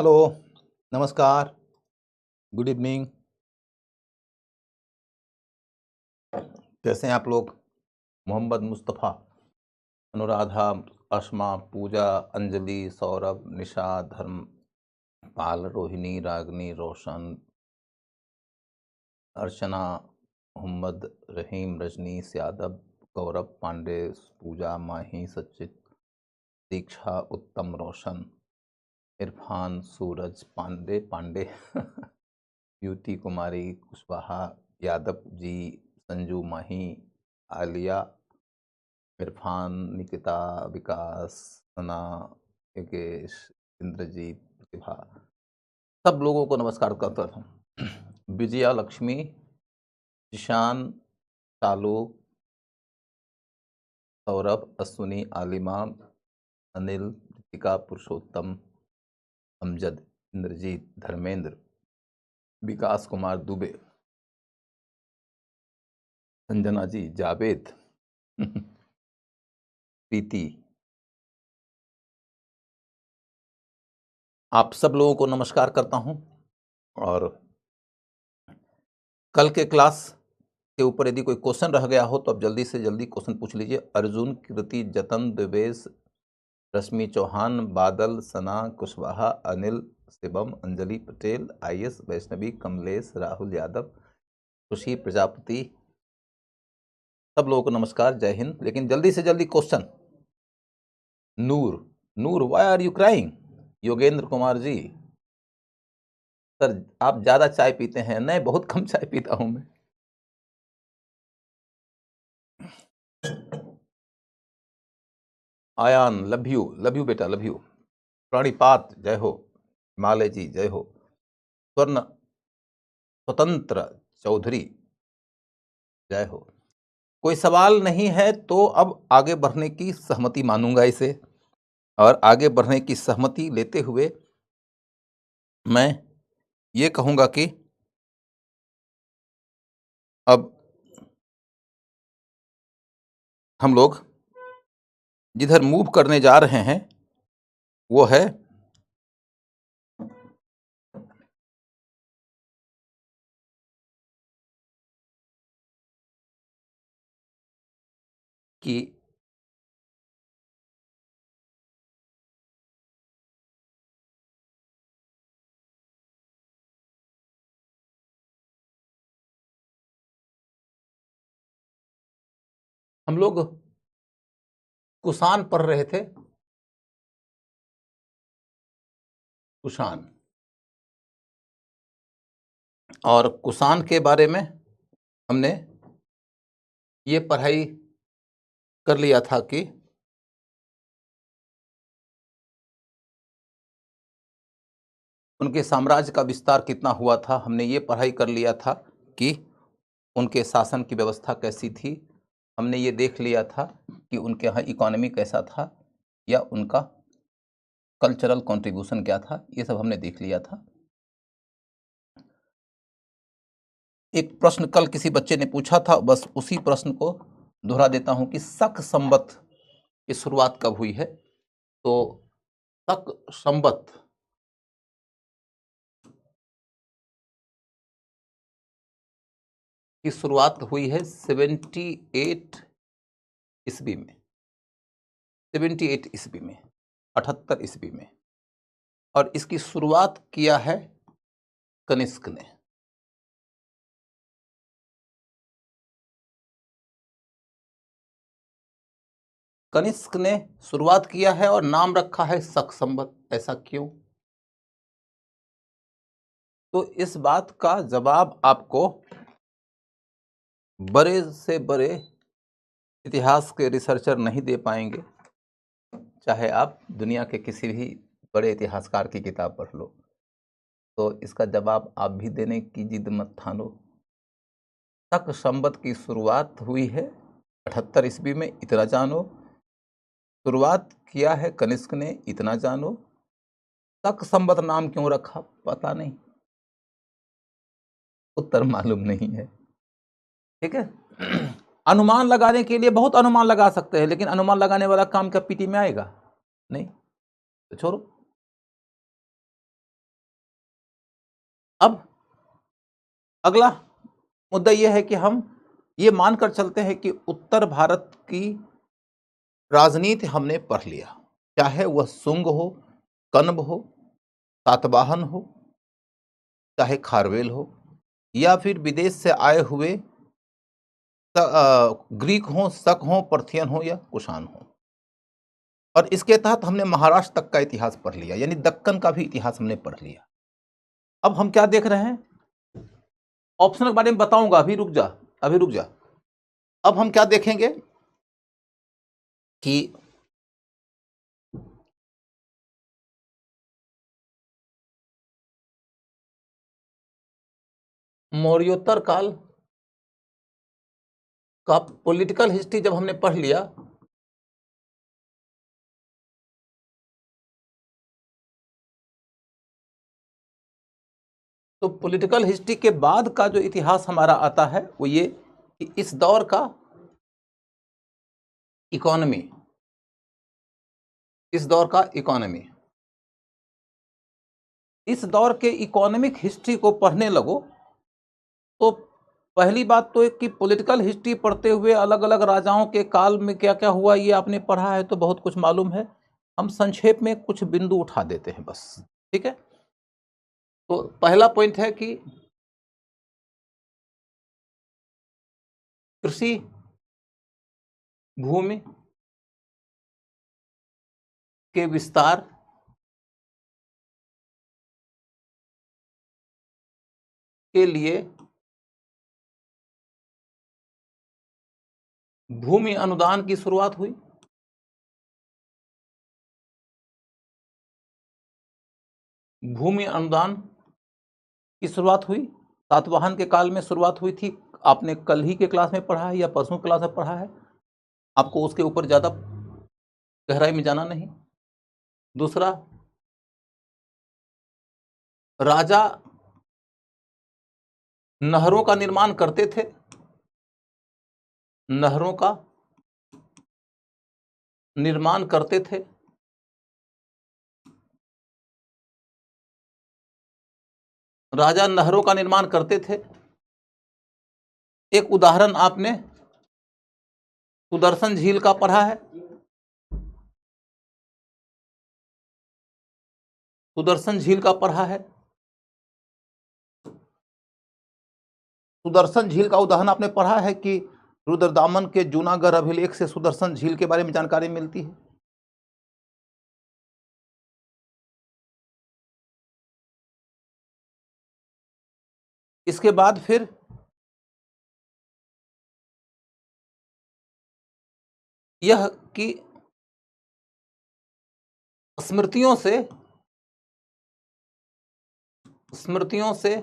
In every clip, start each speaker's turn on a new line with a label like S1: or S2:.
S1: Hello, नमस्कार, good evening, कैसे हैं आप लोग? मोहम्मद मुस्तफ़ा, अनुराधा, अस्मा, पूजा, अंजलि, सौरभ, निशा, धर्मपाल, रोहिणी, रागिनी, रोशन, अर्चना, मोहम्मद, रहीम, रजनीश यादव, गौरव पांडे, पूजा, माही, सचित, दीक्षा, उत्तम, रोशन, इरफान, सूरज पांडे ब्यूटी कुमारी, कुशवाहा, यादव जी, संजू, माही, आलिया, इरफान, निकिता, विकास, सना, योगेश, इंद्रजीत, प्रतिभा, सब लोगों को नमस्कार करता हूँ। विजया लक्ष्मी, ईशान, शालू, सौरभ, अश्विनी, आलिमा, अनिल, ऋतिका, पुरुषोत्तम, अमजद, इंद्रजीत, धर्मेंद्र, विकास कुमार दुबे, संजना जी, जावेद प्रीति, आप सब लोगों को नमस्कार करता हूं। और कल के क्लास के ऊपर यदि कोई क्वेश्चन रह गया हो तो आप जल्दी से जल्दी क्वेश्चन पूछ लीजिए। अर्जुन, कृति, जतन, दिवेश, रश्मि चौहान, बादल, सना, कुशवाहा, अनिल, शिवम, अंजलि पटेल, आईएस, वैष्णवी, कमलेश, राहुल यादव, खुशी प्रजापति, सब लोगों को नमस्कार, जय हिंद। लेकिन जल्दी से जल्दी question. Noor, why are you crying? Yogendra Kumar ji, sir आप ज्यादा चाय पीते हैं। नहीं, बहुत कम चाय पीता हूं मैं। आयान, लव यू बेटा, लव यू। प्राणीपात, जय हो। हिमालय जी, जय हो। स्वर्ण स्वतंत्र चौधरी, जय हो। कोई सवाल नहीं है तो अब आगे बढ़ने की सहमति मानूंगा इसे। और आगे बढ़ने की सहमति लेते हुए मैं ये कहूंगा कि अब हम लोग जिधर मूव करने जा रहे हैं वो है कि हम लोग कुषाण पढ़ रहे थे। कुषाण, और कुषाण के बारे में हमने ये पढ़ाई कर लिया था कि उनके साम्राज्य का विस्तार कितना हुआ था। हमने ये पढ़ाई कर लिया था कि उनके शासन की व्यवस्था कैसी थी। हमने ये देख लिया था कि उनके यहाँ इकोनॉमी कैसा था या उनका कल्चरल कंट्रीब्यूशन क्या था। ये सब हमने देख लिया था। एक प्रश्न कल किसी बच्चे ने पूछा था, बस उसी प्रश्न को दोहरा देता हूं कि शक संवत की शुरुआत कब हुई है। तो शक संवत की शुरुआत हुई है 78 ईस्वी में। 78 ईस्वी में, 78 ईस्वी में। और इसकी शुरुआत किया है कनिष्क ने। कनिष्क ने शुरुआत किया है और नाम रखा है शक संवत। ऐसा क्यों? तो इस बात का जवाब आपको बड़े से बड़े इतिहास के रिसर्चर नहीं दे पाएंगे, चाहे आप दुनिया के किसी भी बड़े इतिहासकार की किताब पढ़ लो। तो इसका जवाब आप भी देने की जिद मत ठानो। शक संवत की शुरुआत हुई है 78 ईस्वी में, इतना जानो। शुरुआत किया है कनिष्क ने, इतना जानो। शक संवत नाम क्यों रखा, पता नहीं, उत्तर मालूम नहीं है। ठीक है। अनुमान लगाने के लिए बहुत अनुमान लगा सकते हैं, लेकिन अनुमान लगाने वाला काम क्या पीटी में आएगा? नहीं, तो छोड़ो। अब अगला मुद्दा यह है कि हम ये मानकर चलते हैं कि उत्तर भारत की राजनीति हमने पढ़ लिया, चाहे वह शुंग हो, कण्व हो, सातवाहन हो, चाहे खारवेल हो, या फिर विदेश से आए हुए ग्रीक हो, शक हो, पर्थियन हो या कुषाण हो। और इसके तहत हमने महाराष्ट्र तक का इतिहास पढ़ लिया, यानी दक्कन का भी इतिहास हमने पढ़ लिया। अब हम क्या देख रहे हैं, ऑप्शन के बारे में बताऊंगा, अभी रुक जा, अभी रुक जा। अब हम क्या देखेंगे कि मौर्योत्तर काल का पॉलिटिकल हिस्ट्री जब हमने पढ़ लिया, तो पॉलिटिकल हिस्ट्री के बाद का जो इतिहास हमारा आता है वो ये कि इस दौर का इकोनॉमी, इस दौर का इकोनॉमी, इस दौर के इकोनॉमिक हिस्ट्री को पढ़ने लगो तो पहली बात तो एक कि पॉलिटिकल हिस्ट्री पढ़ते हुए अलग अलग राजाओं के काल में क्या क्या हुआ ये आपने पढ़ा है तो बहुत कुछ मालूम है। हम संक्षेप में कुछ बिंदु उठा देते हैं बस, ठीक है। तो पहला पॉइंट है कि कृषि भूमि के विस्तार के लिए भूमि अनुदान की शुरुआत हुई। भूमि अनुदान की शुरुआत हुई, सातवाहन के काल में शुरुआत हुई थी। आपने कल ही के क्लास में पढ़ा है या परसों क्लास में पढ़ा है, आपको उसके ऊपर ज़्यादा गहराई में जाना नहीं। दूसरा, राजा नहरों का निर्माण करते थे, नहरों का निर्माण करते थे। राजा नहरों का निर्माण करते थे। एक उदाहरण आपने सुदर्शन झील का पढ़ा है, सुदर्शन झील का पढ़ा है। सुदर्शन झील का उदाहरण आपने पढ़ा है कि रुद्रदामन के जूनागढ़ अभिलेख से सुदर्शन झील के बारे में जानकारी मिलती है। इसके बाद फिर यह कि स्मृतियों से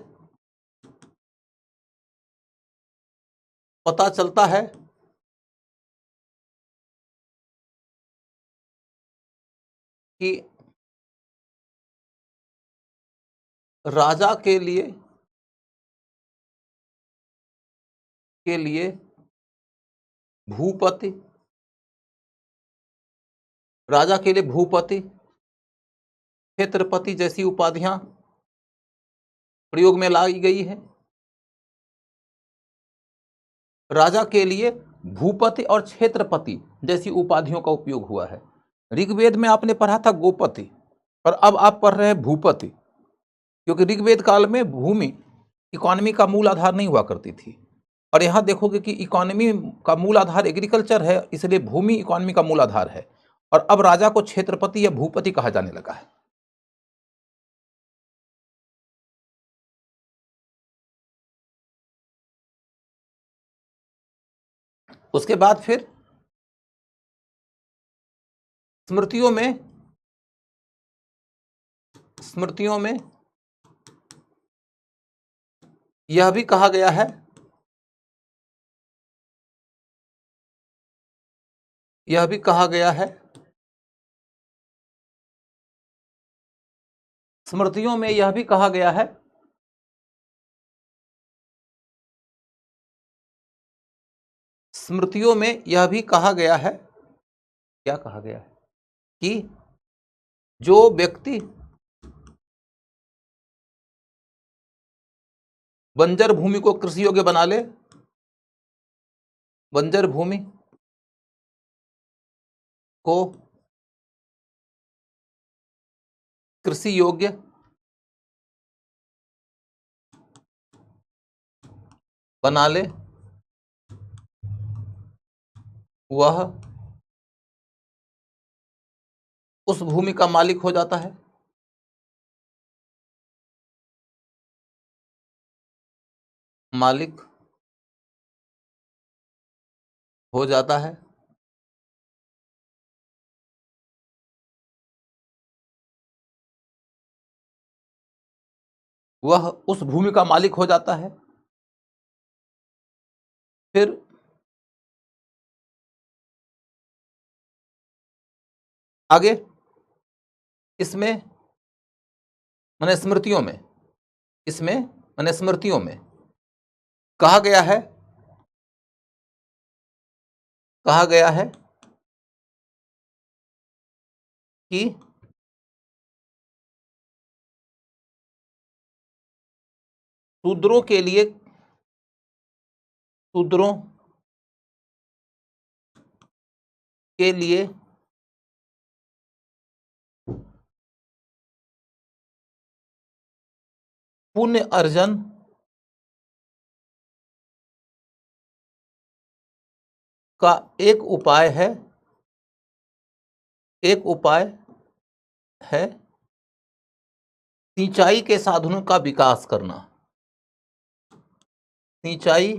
S1: पता चलता है कि राजा के लिए भूपति, राजा के लिए भूपति, क्षेत्रपति जैसी उपाधियां प्रयोग में लाई गई है। राजा के लिए भूपति और क्षेत्रपति जैसी उपाधियों का उपयोग हुआ है। ऋग्वेद में आपने पढ़ा था गोपति, और अब आप पढ़ रहे हैं भूपति, क्योंकि ऋग्वेद काल में भूमि इकोनॉमी का मूल आधार नहीं हुआ करती थी। और यहाँ देखोगे कि इकोनॉमी का मूल आधार एग्रीकल्चर है, इसलिए भूमि इकोनॉमी का मूल आधार है। और अब राजा को क्षेत्रपति या भूपति कहा जाने लगा है। उसके बाद फिर स्मृतियों में यह भी कहा गया है, यह भी कहा गया है, स्मृतियों में यह भी कहा गया है स्मृतियों में यह भी कहा गया है, क्या कहा गया है कि जो व्यक्ति बंजर भूमि को कृषि योग्य बना ले, बंजर भूमि को कृषि योग्य बना ले, वह उस भूमि का मालिक हो जाता है। मालिक हो जाता है। वह उस भूमि का मालिक हो जाता है। फिर आगे इसमें माने स्मृतियों में, इसमें माने स्मृतियों में कहा गया है, कहा गया है कि शूद्रों के लिए, शूद्रों के लिए पुण्य अर्जन का एक उपाय है, एक उपाय है सिंचाई के साधनों का विकास करना। सिंचाई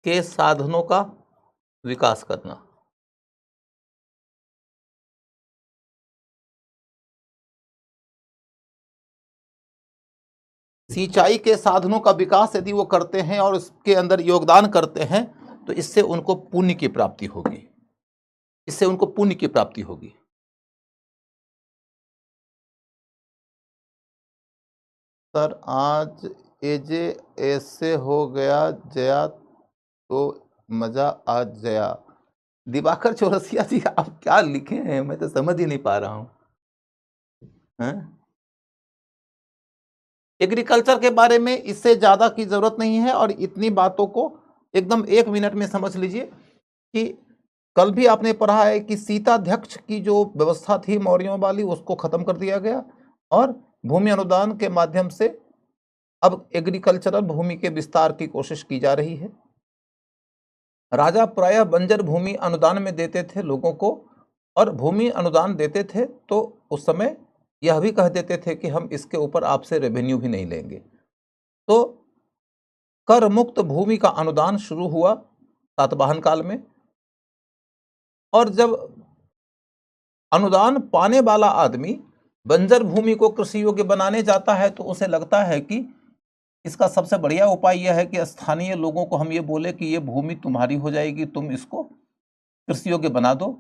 S1: के साधनों का विकास करना। सिंचाई के साधनों का विकास यदि वो करते हैं और उसके अंदर योगदान करते हैं तो इससे उनको पुण्य की प्राप्ति होगी, इससे उनको पुण्य की प्राप्ति होगी। सर आज एजे ऐसे हो गया जया तो मजा आ गया। दिवाकर चौरसिया जी आप क्या लिखे हैं, मैं तो समझ ही नहीं पा रहा हूं। एग्रीकल्चर के बारे में इससे ज्यादा की जरूरत नहीं है और इतनी बातों को एकदम 1 मिनट में समझ लीजिए कि कल भी आपने पढ़ा है कि सीताध्यक्ष की जो व्यवस्था थी मौर्यों वाली उसको खत्म कर दिया गया और भूमि अनुदान के माध्यम से अब एग्रीकल्चरल भूमि के विस्तार की कोशिश की जा रही है। राजा प्रायः बंजर भूमि अनुदान में देते थे लोगों को और भूमि अनुदान देते थे तो उस समय यह भी कह देते थे कि हम इसके ऊपर आपसे रेवेन्यू भी नहीं लेंगे। तो कर मुक्त भूमि का अनुदान शुरू हुआ सातवाहन काल में और जब अनुदान पाने वाला आदमी बंजर भूमि को कृषि योग्य बनाने जाता है तो उसे लगता है कि इसका सबसे बढ़िया उपाय यह है कि स्थानीय लोगों को हम ये बोले कि ये भूमि तुम्हारी हो जाएगी, तुम इसको कृषि योग्य बना दो,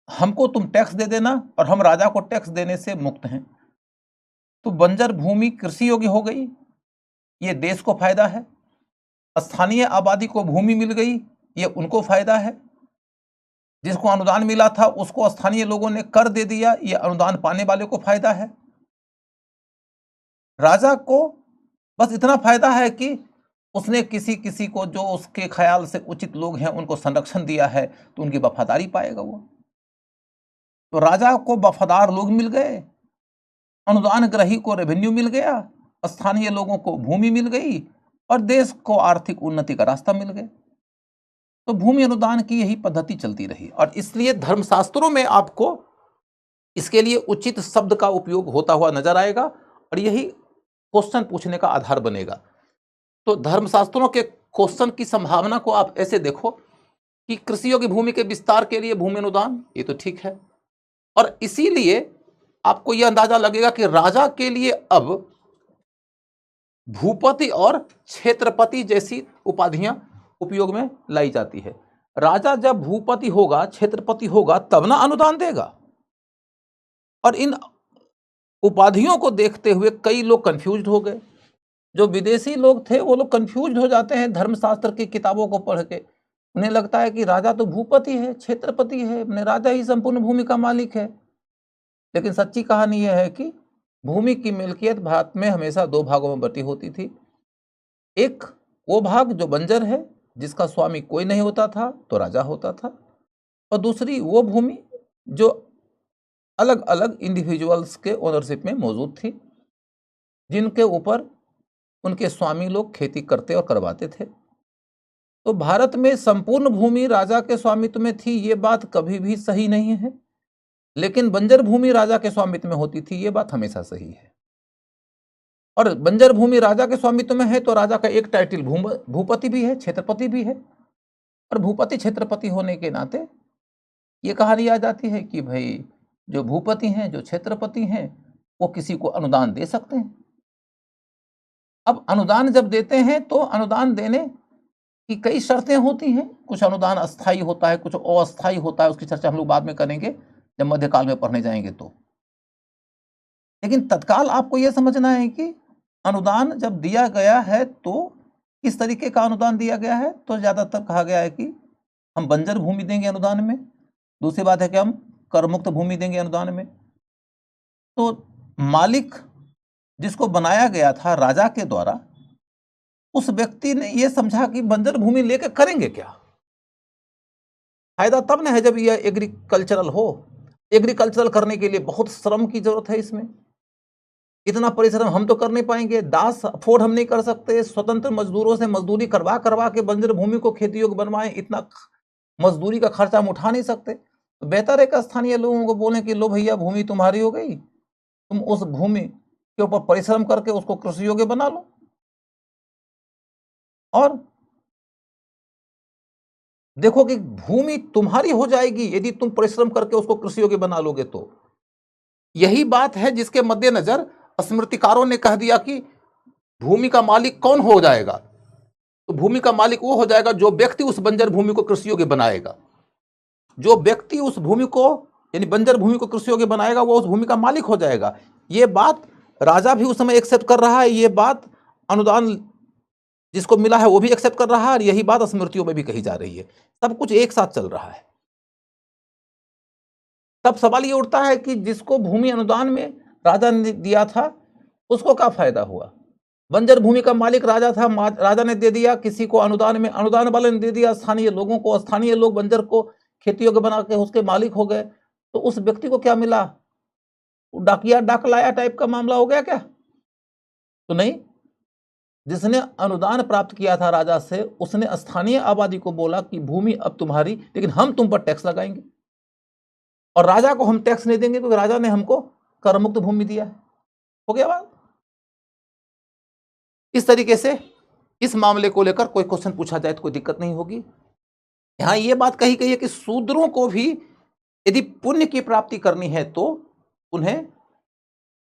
S1: हमको तुम टैक्स दे देना और हम राजा को टैक्स देने से मुक्त हैं। तो बंजर भूमि कृषि योग्य हो गई, ये देश को फायदा है। स्थानीय आबादी को भूमि मिल गई, ये उनको फायदा है। जिसको अनुदान मिला था उसको स्थानीय लोगों ने कर दे दिया, ये अनुदान पाने वाले को फायदा है। राजा को बस इतना फायदा है कि उसने किसी किसी को जो उसके ख्याल से उचित लोग हैं उनको संरक्षण दिया है तो उनकी वफादारी पाएगा वो। तो राजा को वफादार लोग मिल गए, अनुदान ग्रही को रेवेन्यू मिल गया, स्थानीय लोगों को भूमि मिल गई और देश को आर्थिक उन्नति का रास्ता मिल गया। तो भूमि अनुदान की यही पद्धति चलती रही और इसलिए धर्मशास्त्रों में आपको इसके लिए उचित शब्द का उपयोग होता हुआ नजर आएगा और यही क्वेश्चन पूछने का आधार बनेगा। तो धर्मशास्त्रों के क्वेश्चन की संभावना को आप ऐसे देखो कि कृषि योग्य भूमि के विस्तार के लिए भूमि अनुदान, ये तो ठीक है और इसीलिए आपको यह अंदाजा लगेगा कि राजा के लिए अब भूपति और क्षेत्रपति जैसी उपाधियां उपयोग में लाई जाती है। राजा जब भूपति होगा, क्षेत्रपति होगा तब ना अनुदान देगा। और इन उपाधियों को देखते हुए कई लोग कंफ्यूज्ड हो गए। जो विदेशी लोग थे वो लोग कंफ्यूज्ड हो जाते हैं धर्मशास्त्र की किताबों को पढ़ के। उन्हें लगता है कि राजा तो भूपति है, क्षेत्रपति है, राजा ही संपूर्ण भूमि का मालिक है। लेकिन सच्ची कहानी यह है कि भूमि की मिल्कियत भारत में हमेशा दो भागों में बटी होती थी। एक वो भाग जो बंजर है, जिसका स्वामी कोई नहीं होता था तो राजा होता था, और दूसरी वो भूमि जो अलग अलग इंडिविजुअल्स के ओनरशिप में मौजूद थी, जिनके ऊपर उनके स्वामी लोग खेती करते और करवाते थे। तो भारत में संपूर्ण भूमि राजा के स्वामित्व में थी, ये बात कभी भी सही नहीं है, लेकिन बंजर भूमि राजा के स्वामित्व में होती थी, ये बात हमेशा सही है। और बंजर भूमि राजा के स्वामित्व में है तो राजा का एक टाइटल भूपति भी है, क्षेत्रपति भी है, और भूपति क्षेत्रपति होने के नाते ये कहानी आ जाती है कि भाई जो भूपति हैं, जो क्षेत्रपति हैं, वो किसी को अनुदान दे सकते हैं। अब अनुदान जब देते हैं तो अनुदान देने की कई शर्तें होती हैं। कुछ अनुदान अस्थायी होता है, कुछ अस्थायी होता है, उसकी चर्चा हम लोग बाद में करेंगे जब मध्यकाल में पढ़ने जाएंगे तो। लेकिन तत्काल आपको यह समझना है कि अनुदान जब दिया गया है तो किस तरीके का अनुदान दिया गया है। तो ज्यादातर कहा गया है कि हम बंजर भूमि देंगे अनुदान में, दूसरी बात है कि हम करमुक्त भूमि देंगे अनुदान में। तो मालिक जिसको बनाया गया था राजा के द्वारा, उस व्यक्ति ने यह समझा कि बंजर भूमि लेकर करेंगे क्या। फायदा तब न है जब यह एग्रीकल्चरल हो। एग्रीकल्चरल करने के लिए बहुत श्रम की जरूरत है, इसमें इतना परिश्रम हम तो कर नहीं पाएंगे, दास अफोर्ड हम नहीं कर सकते, स्वतंत्र मजदूरों से मजदूरी करवा करवा के बंजर भूमि को खेती योग्य बनवाएं, इतना मजदूरी का खर्चा हम उठा नहीं सकते। तो बेहतर है कि स्थानीय लोगों को बोलें कि लो भैया भूमि तुम्हारी हो गई, तुम उस भूमि के ऊपर परिश्रम करके उसको कृषि योग्य बना लो। और देखो कि भूमि तुम्हारी हो जाएगी यदि तुम परिश्रम करके उसको कृषि योग्य बना लोगे। तो यही बात है जिसके मद्देनजर स्मृतिकारों ने कह दिया कि भूमि का मालिक कौन हो जाएगा। तो भूमि का मालिक वो हो जाएगा जो व्यक्ति उस बंजर भूमि को कृषि योग्य बनाएगा। जो व्यक्ति उस भूमि को यानी बंजर भूमि को कृषि योग्य बनाएगा वो उस भूमि का मालिक हो जाएगा। ये बात राजा भी उस समय एक्सेप्ट कर रहा है, ये बात अनुदान जिसको मिला है वो भी एक्सेप्ट कर रहा है, और यही बात स्मृतियों में भी कही जा रही है। सब कुछ एक साथ चल रहा है। तब सवाल ये उठता है कि जिसको भूमि अनुदान में राजा ने दिया था उसको क्या फायदा हुआ। बंजर भूमि का मालिक राजा था, राजा ने दे दिया किसी को अनुदान में, अनुदान वाले ने दे दिया स्थानीय लोगों को, स्थानीय लोग बंजर को खेती योग्य बना के उसके मालिक हो गए। तो उस व्यक्ति को क्या मिला, डाकिया डाक लाया टाइप का मामला हो गया क्या? तो नहीं, जिसने अनुदान प्राप्त किया था राजा से, उसने स्थानीय आबादी को बोला कि भूमि अब तुम्हारी, लेकिन हम तुम पर टैक्स लगाएंगे, और राजा को हम टैक्स नहीं देंगे क्योंकि राजा ने हमको करमुक्त भूमि दिया है। हो गया बात। इस तरीके से इस मामले को लेकर कोई क्वेश्चन पूछा जाए तो कोई दिक्कत नहीं होगी। यहां यह बात कही गई है कि शूद्रों को भी यदि पुण्य की प्राप्ति करनी है तो उन्हें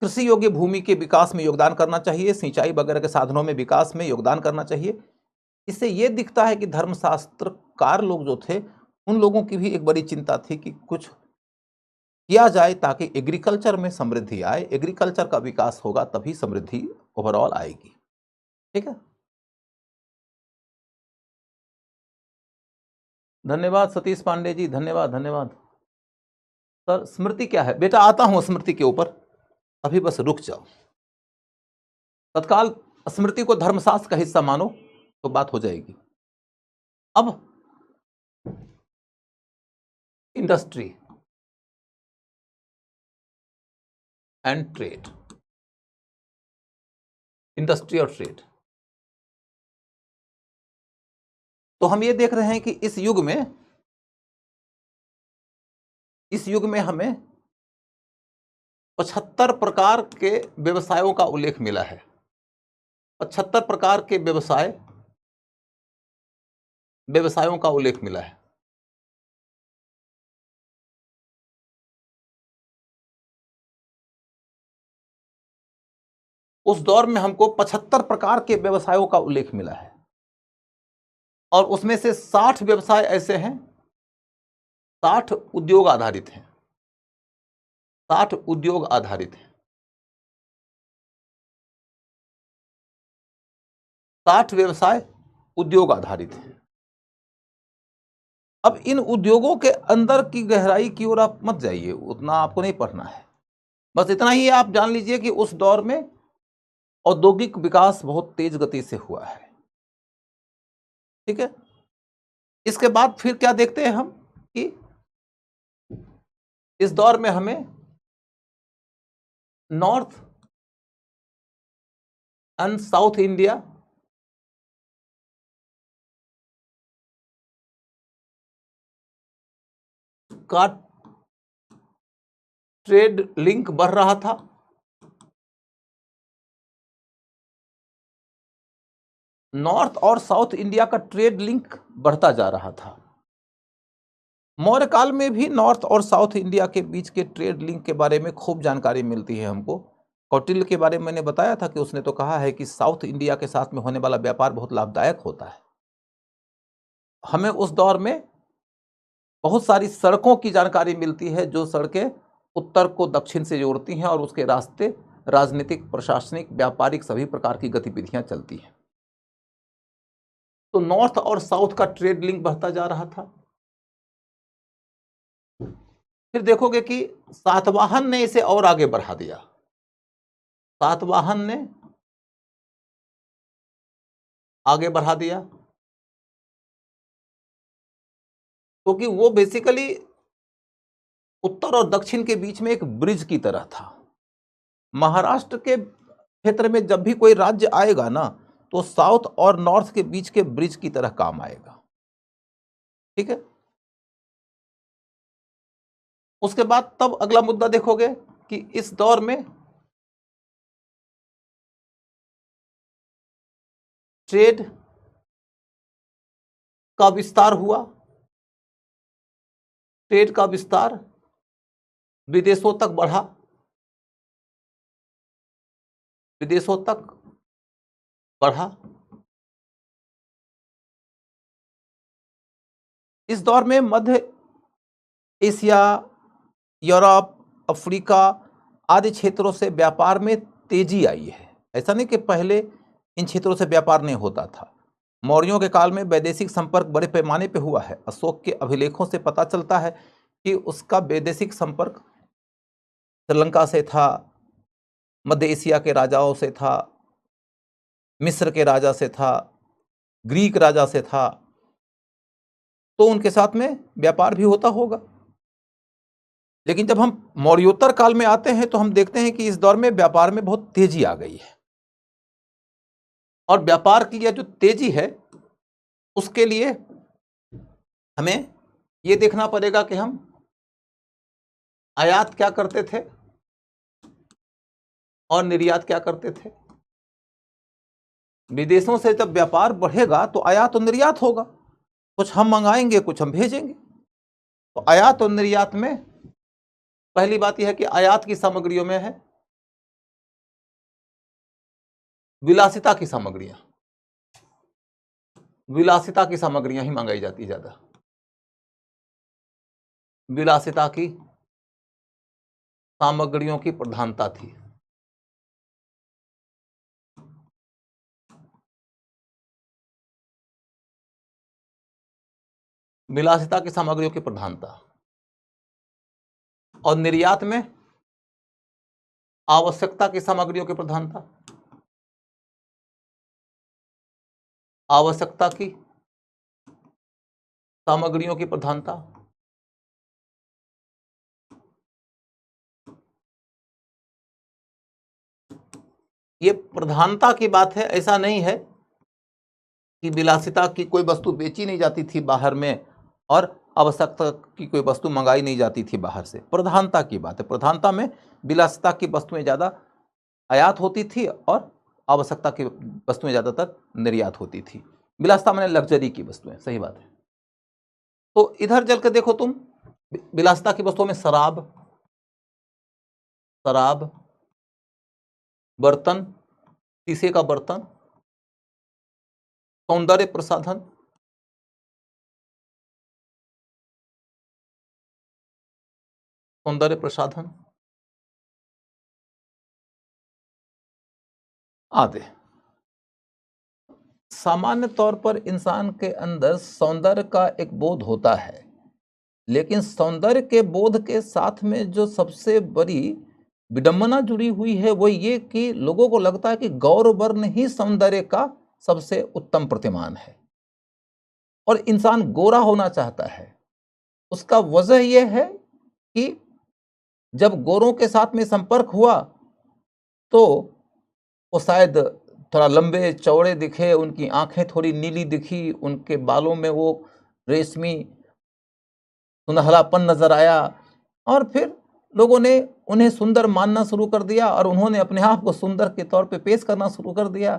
S1: कृषि योग्य भूमि के विकास में योगदान करना चाहिए, सिंचाई वगैरह के साधनों में विकास में योगदान करना चाहिए। इससे यह दिखता है कि धर्मशास्त्रकार लोग जो थे उन लोगों की भी एक बड़ी चिंता थी कि कुछ किया जाए ताकि एग्रीकल्चर में समृद्धि आए। एग्रीकल्चर का विकास होगा तभी समृद्धि ओवरऑल आएगी। ठीक है, धन्यवाद सतीश पांडे जी, धन्यवाद धन्यवाद। सर स्मृति क्या है? बेटा आता हूं स्मृति के ऊपर, अभी बस रुक जाओ। तत्काल स्मृति को धर्मशास्त्र का हिस्सा मानो तो बात हो जाएगी। अब इंडस्ट्री एंड ट्रेड, इंडस्ट्री और ट्रेड, तो हम ये देख रहे हैं कि इस युग में हमें 75 प्रकार के व्यवसायों का उल्लेख मिला है। 75 प्रकार के व्यवसायों का उल्लेख मिला है। उस दौर में हमको 75 प्रकार के व्यवसायों का उल्लेख मिला है, और उसमें से 60 व्यवसाय ऐसे हैं, 60 उद्योग आधारित हैं, 60 उद्योग आधारित हैं, 60 व्यवसाय उद्योग आधारित हैं। अब इन उद्योगों के अंदर की गहराई की ओर आप मत जाइए, उतना आपको नहीं पढ़ना है। बस इतना ही आप जान लीजिए कि उस दौर में औद्योगिक विकास बहुत तेज गति से हुआ है। ठीक है, इसके बाद फिर क्या देखते हैं हम कि इस दौर में हमें नॉर्थ एंड साउथ इंडिया का ट्रेड लिंक बढ़ रहा था। नॉर्थ और साउथ इंडिया का ट्रेड लिंक बढ़ता जा रहा था। मौर्य काल में भी नॉर्थ और साउथ इंडिया के बीच के ट्रेड लिंक के बारे में खूब जानकारी मिलती है हमको। कौटिल्य के बारे में मैंने बताया था कि उसने तो कहा है कि साउथ इंडिया के साथ में होने वाला व्यापार बहुत लाभदायक होता है। हमें उस दौर में बहुत सारी सड़कों की जानकारी मिलती है, जो सड़कें उत्तर को दक्षिण से जोड़ती हैं और उसके रास्ते राजनीतिक, प्रशासनिक, व्यापारिक सभी प्रकार की गतिविधियां चलती हैं। तो नॉर्थ और साउथ का ट्रेड लिंक बढ़ता जा रहा था। फिर देखोगे कि सातवाहन ने इसे और आगे बढ़ा दिया। सातवाहन ने आगे बढ़ा दिया क्योंकि वो बेसिकली उत्तर और दक्षिण के बीच में एक ब्रिज की तरह था। महाराष्ट्र के क्षेत्र में जब भी कोई राज्य आएगा ना, तो साउथ और नॉर्थ के बीच के ब्रिज की तरह काम आएगा। ठीक है, उसके बाद तब अगला मुद्दा देखोगे कि इस दौर में ट्रेड का विस्तार हुआ। ट्रेड का विस्तार विदेशों तक बढ़ा, विदेशों तक बढ़ा। इस दौर में मध्य एशिया, यूरोप, अफ्रीका आदि क्षेत्रों से व्यापार में तेजी आई है। ऐसा नहीं कि पहले इन क्षेत्रों से व्यापार नहीं होता था। मौर्यों के काल में वैदेशिक संपर्क बड़े पैमाने पर हुआ है। अशोक के अभिलेखों से पता चलता है कि उसका वैदेशिक संपर्क श्रीलंका से था, मध्य एशिया के राजाओं से था, मिस्र के राजा से था, ग्रीक राजा से था। तो उनके साथ में व्यापार भी होता होगा। लेकिन जब हम मौर्योत्तर काल में आते हैं तो हम देखते हैं कि इस दौर में व्यापार में बहुत तेजी आ गई है। और व्यापार की यह जो तेजी है, उसके लिए हमें यह देखना पड़ेगा कि हम आयात क्या करते थे और निर्यात क्या करते थे। विदेशों से जब व्यापार बढ़ेगा तो आयात और निर्यात होगा। कुछ हम मंगाएंगे, कुछ हम भेजेंगे। तो आयात और निर्यात में पहली बात यह है कि आयात की सामग्रियों में है विलासिता की सामग्रियां। विलासिता की सामग्रियां ही मंगाई जाती, ज्यादा विलासिता की सामग्रियों की प्रधानता थी। विलासिता की सामग्रियों की प्रधानता। और निर्यात में आवश्यकता की सामग्रियों की प्रधानता। आवश्यकता की सामग्रियों की प्रधानता। ये प्रधानता की बात है। ऐसा नहीं है कि विलासिता की कोई वस्तु बेची नहीं जाती थी बाहर में और आवश्यकता की कोई वस्तु मंगाई नहीं जाती थी बाहर से। प्रधानता की बात है। प्रधानता में विलासिता की वस्तुएं ज्यादा आयात होती थी और आवश्यकता की वस्तुएं ज्यादातर निर्यात होती थी। विलासिता माने लग्जरी की वस्तुएं, सही बात है। तो इधर चल के देखो तुम, विलासिता की वस्तुओं में शराब, शराब, बर्तन, शीशे का बर्तन, सौंदर्य प्रसाधन, सौंदर्य प्रसाधन आदि। सामान्य तौर पर इंसान के अंदर सौंदर्य का एक बोध होता है, लेकिन सौंदर्य के बोध के साथ में जो सबसे बड़ी विडंबना जुड़ी हुई है वो ये कि लोगों को लगता है कि गौर वर्ण ही सौंदर्य का सबसे उत्तम प्रतिमान है और इंसान गोरा होना चाहता है। उसका वजह यह है कि जब गोरों के साथ में संपर्क हुआ तो वो शायद थोड़ा लंबे चौड़े दिखे, उनकी आंखें थोड़ी नीली दिखी, उनके बालों में वो रेशमी सुनहलापन नजर आया और फिर लोगों ने उन्हें सुंदर मानना शुरू कर दिया और उन्होंने अपने आप को सुंदर के तौर पे पेश करना शुरू कर दिया।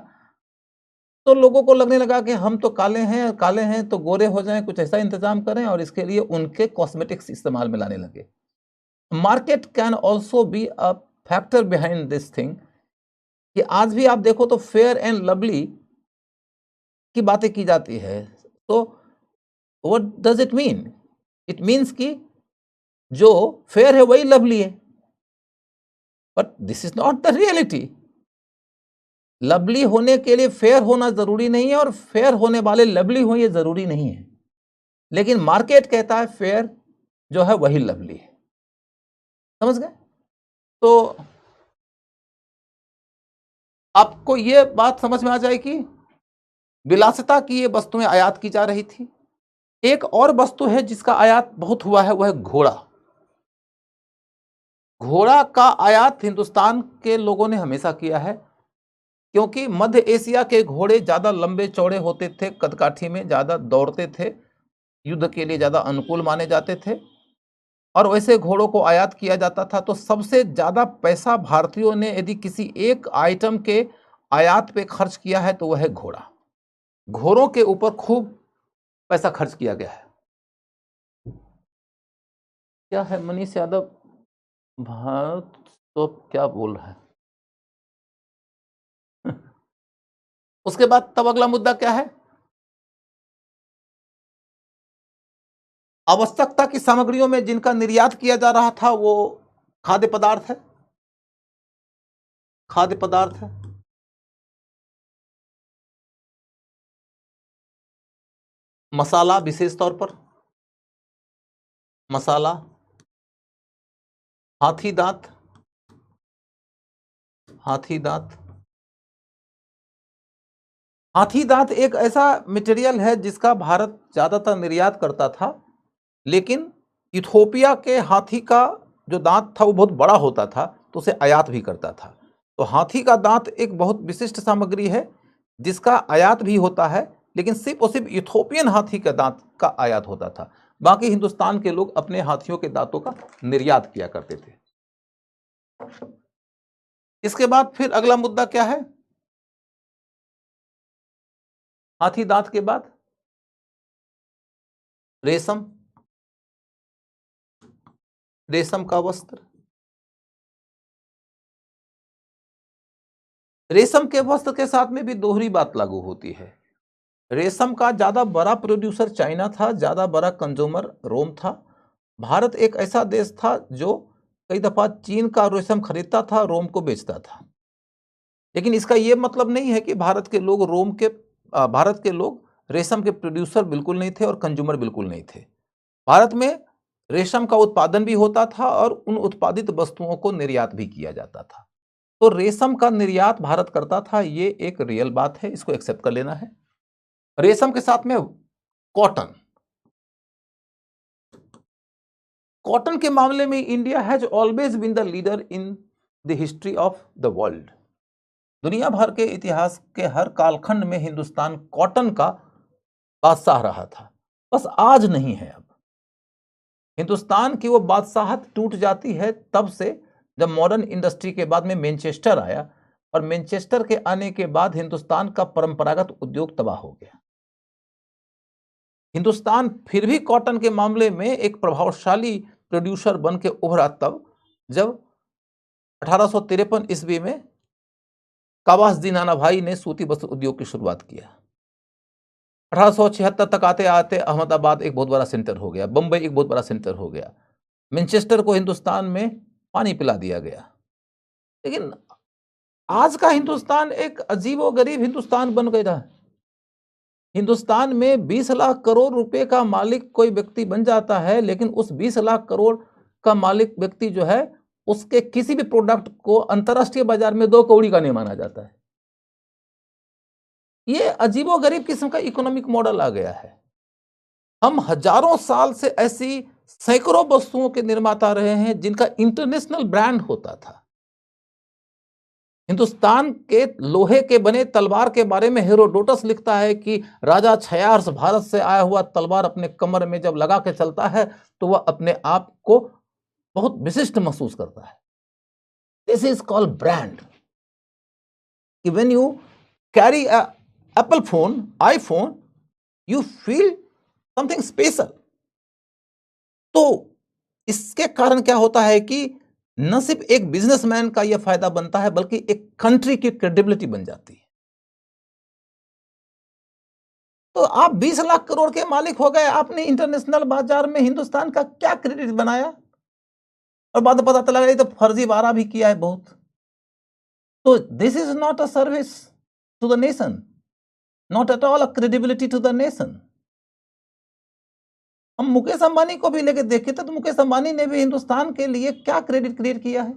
S1: तो लोगों को लगने लगा कि हम तो काले हैं तो गोरे हो जाएं, कुछ ऐसा इंतजाम करें और इसके लिए उनके कॉस्मेटिक्स इस्तेमाल में लाने लगे। Market can also be a factor behind this thing कि आज भी आप देखो तो फेयर एंड लवली की बातें की जाती है। तो what does it mean? It means कि जो फेयर है वही लवली है, but this is not the reality. Lovely होने के लिए फेयर होना जरूरी नहीं है और फेयर होने वाले लवली हो ये जरूरी नहीं है, लेकिन मार्केट कहता है फेयर जो है वही लवली है। समझ गए? तो आपको ये बात समझ में आ जाए कि विलासिता की ये वस्तुएं आयात की जा रही थी। एक और वस्तु है जिसका आयात बहुत हुआ है, वह है घोड़ा। घोड़ा का आयात हिंदुस्तान के लोगों ने हमेशा किया है क्योंकि मध्य एशिया के घोड़े ज्यादा लंबे चौड़े होते थे, कदकाठी में ज्यादा दौड़ते थे, युद्ध के लिए ज्यादा अनुकूल माने जाते थे और वैसे घोड़ों को आयात किया जाता था। तो सबसे ज्यादा पैसा भारतीयों ने यदि किसी एक आइटम के आयात पे खर्च किया है तो वह है घोड़ा। घोड़ों के ऊपर खूब पैसा खर्च किया गया है। क्या है मनीष यादव भारत तो क्या बोल रहा है? उसके बाद तब अगला मुद्दा क्या है? आवश्यकता की सामग्रियों में जिनका निर्यात किया जा रहा था वो खाद्य पदार्थ है। खाद्य पदार्थ है। मसाला, विशेष तौर पर मसाला, हाथी दांत, हाथी दांत। हाथी दांत एक ऐसा मटेरियल है जिसका भारत ज्यादातर निर्यात करता था, लेकिन इथोपिया के हाथी का जो दांत था वो बहुत बड़ा होता था तो उसे आयात भी करता था। तो हाथी का दांत एक बहुत विशिष्ट सामग्री है जिसका आयात भी होता है, लेकिन सिर्फ और सिर्फ इथोपियन हाथी के दांत का आयात होता था। बाकी हिंदुस्तान के लोग अपने हाथियों के दांतों का निर्यात किया करते थे। इसके बाद फिर अगला मुद्दा क्या है? हाथी दांत के बाद रेशम, रेशम का वस्त्र। रेशम के वस्त्र के साथ में भी दोहरी बात लागू होती है। रेशम का ज्यादा बड़ा प्रोड्यूसर चाइना था, ज्यादा बड़ा कंज्यूमर रोम था। भारत एक ऐसा देश था जो कई दफा चीन का रेशम खरीदता था, रोम को बेचता था। लेकिन इसका यह मतलब नहीं है कि भारत के लोग रेशम के प्रोड्यूसर बिल्कुल नहीं थे और कंज्यूमर बिल्कुल नहीं थे। भारत में रेशम का उत्पादन भी होता था और उन उत्पादित वस्तुओं को निर्यात भी किया जाता था। तो रेशम का निर्यात भारत करता था, ये एक रियल बात है, इसको एक्सेप्ट कर लेना है। रेशम के साथ में कॉटन। कॉटन के मामले में India has always been the leader in the history of the world. दुनिया भर के इतिहास के हर कालखंड में हिंदुस्तान कॉटन का बादशाह रहा था, बस आज नहीं है। अब हिंदुस्तान की वो बादशाहत टूट जाती है तब से जब मॉडर्न इंडस्ट्री के बाद में मैनचेस्टर आया और मैनचेस्टर के आने के बाद हिंदुस्तान का परंपरागत उद्योग तबाह हो गया। हिंदुस्तान फिर भी कॉटन के मामले में एक प्रभावशाली प्रोड्यूसर बन के उभरा तब जब 1853 ईस्वी में कावासदी नाना भाई ने सूती वस्त्र उद्योग की शुरुआत किया। 1876 तक आते आते अहमदाबाद एक बहुत बड़ा सेंटर हो गया, बंबई एक बहुत बड़ा सेंटर हो गया, मैनचेस्टर को हिंदुस्तान में पानी पिला दिया गया। लेकिन आज का हिंदुस्तान एक अजीबोगरीब हिंदुस्तान बन गया। हिंदुस्तान में 20 लाख करोड़ रुपए का मालिक कोई व्यक्ति बन जाता है, लेकिन उस 20 लाख करोड़ का मालिक व्यक्ति जो है उसके किसी भी प्रोडक्ट को अंतर्राष्ट्रीय बाजार में 2 कौड़ी का नहीं माना जाता है। ये अजीबोगरीब किस्म का इकोनॉमिक मॉडल आ गया है। हम हजारों साल से ऐसी सैकड़ों वस्तुओं के निर्माता रहे हैं जिनका इंटरनेशनल ब्रांड होता था। हिंदुस्तान के लोहे के बने तलवार के बारे में हेरोडोटस लिखता है कि राजा क्षयार्ष भारत से आया हुआ तलवार अपने कमर में जब लगा के चलता है तो वह अपने आप को बहुत विशिष्ट महसूस करता है। This is called brand. When you carry a Apple phone, iPhone, you feel something special. तो इसके कारण क्या होता है कि न सिर्फ एक बिजनेसमैन का यह फायदा बनता है बल्कि एक कंट्री की क्रेडिबिलिटी बन जाती है। तो आप 20 लाख करोड़ के मालिक हो गए, आपने इंटरनेशनल बाजार में हिंदुस्तान का क्या क्रेडिट बनाया, और बाद में पता चला ये तो फर्जीवाड़ा भी किया है बहुत। तो this is not a service to the nation, not at all a credibility to the nation. हम मुकेश अंबानी को भी लेके देखे तो मुकेश अंबानी ने भी हिंदुस्तान के लिए क्या क्रेडिट क्रिएट किया है।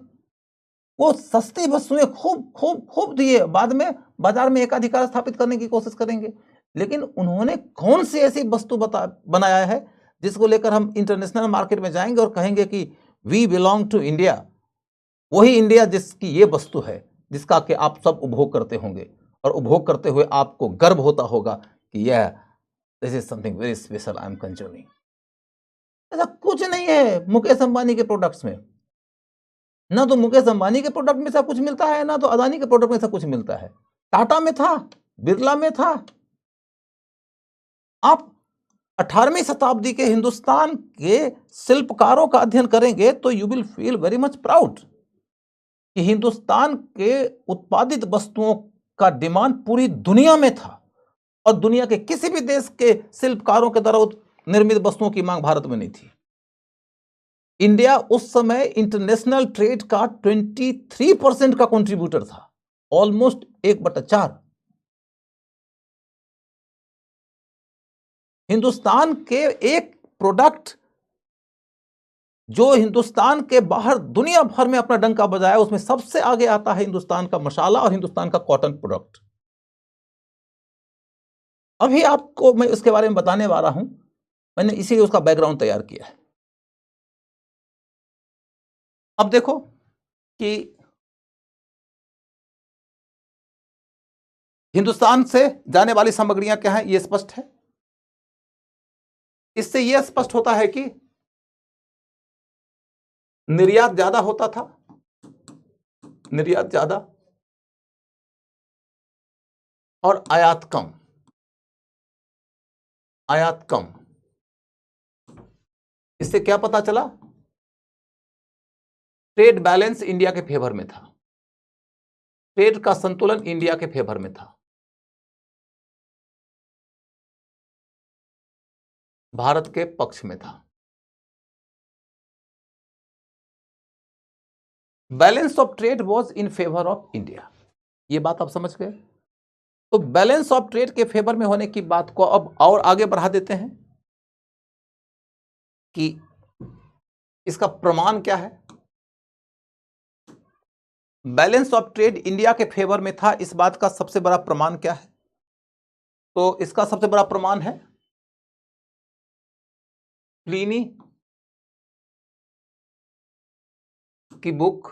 S1: वो सस्ती वस्तुएं खूब खूब खूब दिए, बाद में बाजार में एकाधिकार स्थापित करने की कोशिश करेंगे, लेकिन उन्होंने कौन सी ऐसी वस्तु बनाया है जिसको लेकर हम इंटरनेशनल मार्केट में जाएंगे और कहेंगे कि वी बिलोंग टू इंडिया। वही इंडिया जिसकी ये वस्तु है जिसका कि आप सब उपभोग करते होंगे, और उपभोग करते हुए आपको गर्व होता होगा कि यह this is something very special I am consuming. ऐसा कुछ नहीं है मुकेश अंबानी के प्रोडक्ट्स में। ना तो मुकेश अंबानी के प्रोडक्ट में सब कुछ मिलता है, ना तो अदानी के प्रोडक्ट में सब कुछ मिलता है। टाटा में था, बिरला में था। आप 18वीं शताब्दी के हिंदुस्तान के शिल्पकारों का अध्ययन करेंगे तो you will feel very much proud कि हिंदुस्तान के उत्पादित वस्तुओं का डिमांड पूरी दुनिया में था, और दुनिया के किसी भी देश के शिल्पकारों के द्वारा निर्मित वस्तुओं की मांग भारत में नहीं थी। इंडिया उस समय इंटरनेशनल ट्रेड का 23% का कंट्रीब्यूटर था, ऑलमोस्ट 1/4। हिंदुस्तान के एक प्रोडक्ट जो हिंदुस्तान के बाहर दुनिया भर में अपना डंका बजाया, उसमें सबसे आगे आता है हिंदुस्तान का मसाला और हिंदुस्तान का कॉटन प्रोडक्ट। अभी आपको मैं उसके बारे में बताने वाला हूं, मैंने इसीलिए उसका बैकग्राउंड तैयार किया है। अब देखो कि हिंदुस्तान से जाने वाली सामग्रियां क्या हैं, यह स्पष्ट है। इससे यह स्पष्ट होता है कि निर्यात ज्यादा होता था, निर्यात ज्यादा और आयात कम, आयात कम। इससे क्या पता चला? ट्रेड बैलेंस इंडिया के फेवर में था, ट्रेड का संतुलन इंडिया के फेवर में था, भारत के पक्ष में था। Balance of trade was in favour of India. यह बात आप समझ गए? तो बैलेंस ऑफ ट्रेड के फेवर में होने की बात को अब और आगे बढ़ा देते हैं कि इसका प्रमाण क्या है। बैलेंस ऑफ ट्रेड इंडिया के फेवर में था, इस बात का सबसे बड़ा प्रमाण क्या है? तो इसका सबसे बड़ा प्रमाण है प्लिनी की बुक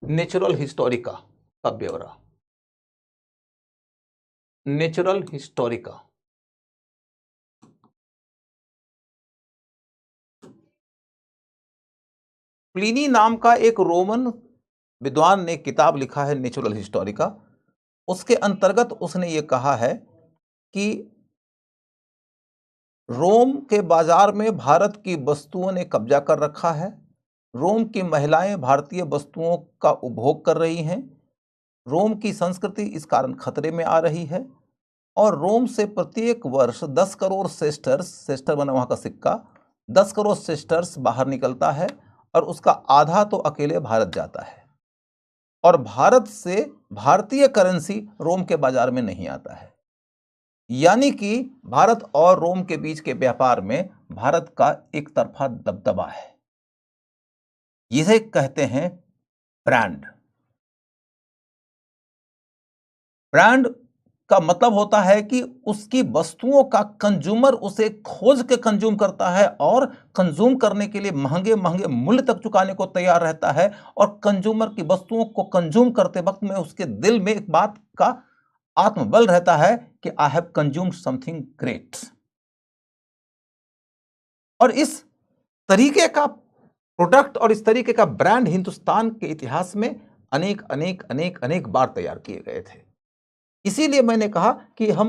S1: नेचुरल हिस्टोरिका का ब्यौरा। नेचुरल हिस्टोरिका प्लिनी नाम का एक रोमन विद्वान ने किताब लिखा है नेचुरल हिस्टोरिका। उसके अंतर्गत उसने ये कहा है कि रोम के बाजार में भारत की वस्तुओं ने कब्जा कर रखा है, रोम की महिलाएं भारतीय वस्तुओं का उपभोग कर रही हैं, रोम की संस्कृति इस कारण खतरे में आ रही है, और रोम से प्रत्येक वर्ष 10 करोड़ सेस्टर्स, सेस्टर बना वहां का सिक्का, 10 करोड़ सेस्टर्स बाहर निकलता है, और उसका आधा तो अकेले भारत जाता है, और भारत से भारतीय करेंसी रोम के बाजार में नहीं आता है। यानी कि भारत और रोम के बीच के व्यापार में भारत का एक तरफा दबदबा है। इसे कहते हैं ब्रांड। ब्रांड का मतलब होता है कि उसकी वस्तुओं का कंज्यूमर उसे खोज के कंज्यूम करता है और कंज्यूम करने के लिए महंगे महंगे मूल्य तक चुकाने को तैयार रहता है, और कंज्यूमर की वस्तुओं को कंज्यूम करते वक्त में उसके दिल में एक बात का आत्मबल रहता है कि I have consumed something great. और इस तरीके का प्रोडक्ट और इस तरीके का ब्रांड हिंदुस्तान के इतिहास में अनेक अनेक अनेक अनेक बार तैयार किए गए थे। इसीलिए मैंने कहा कि हम,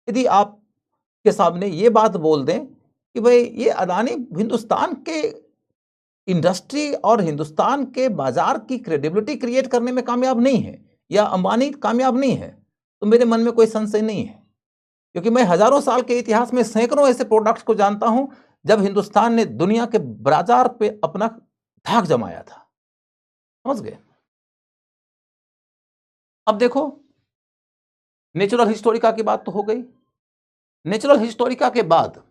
S1: यदि आपके सामने ये बात बोल दें कि भाई ये अदानी हिंदुस्तान के इंडस्ट्री और हिंदुस्तान के बाजार की क्रेडिबिलिटी क्रिएट करने में कामयाब नहीं है, या अंबानी कामयाब नहीं है, तो मेरे मन में कोई संशय नहीं है। क्योंकि मैं हजारों साल के इतिहास में सैकड़ों ऐसे प्रोडक्ट्स को जानता हूं जब हिंदुस्तान ने दुनिया के बाजार पे अपना धाक जमाया था। समझ गए? अब देखो, नेचुरल हिस्टोरिका की बात तो हो गई। नेचुरल हिस्टोरिका के बाद,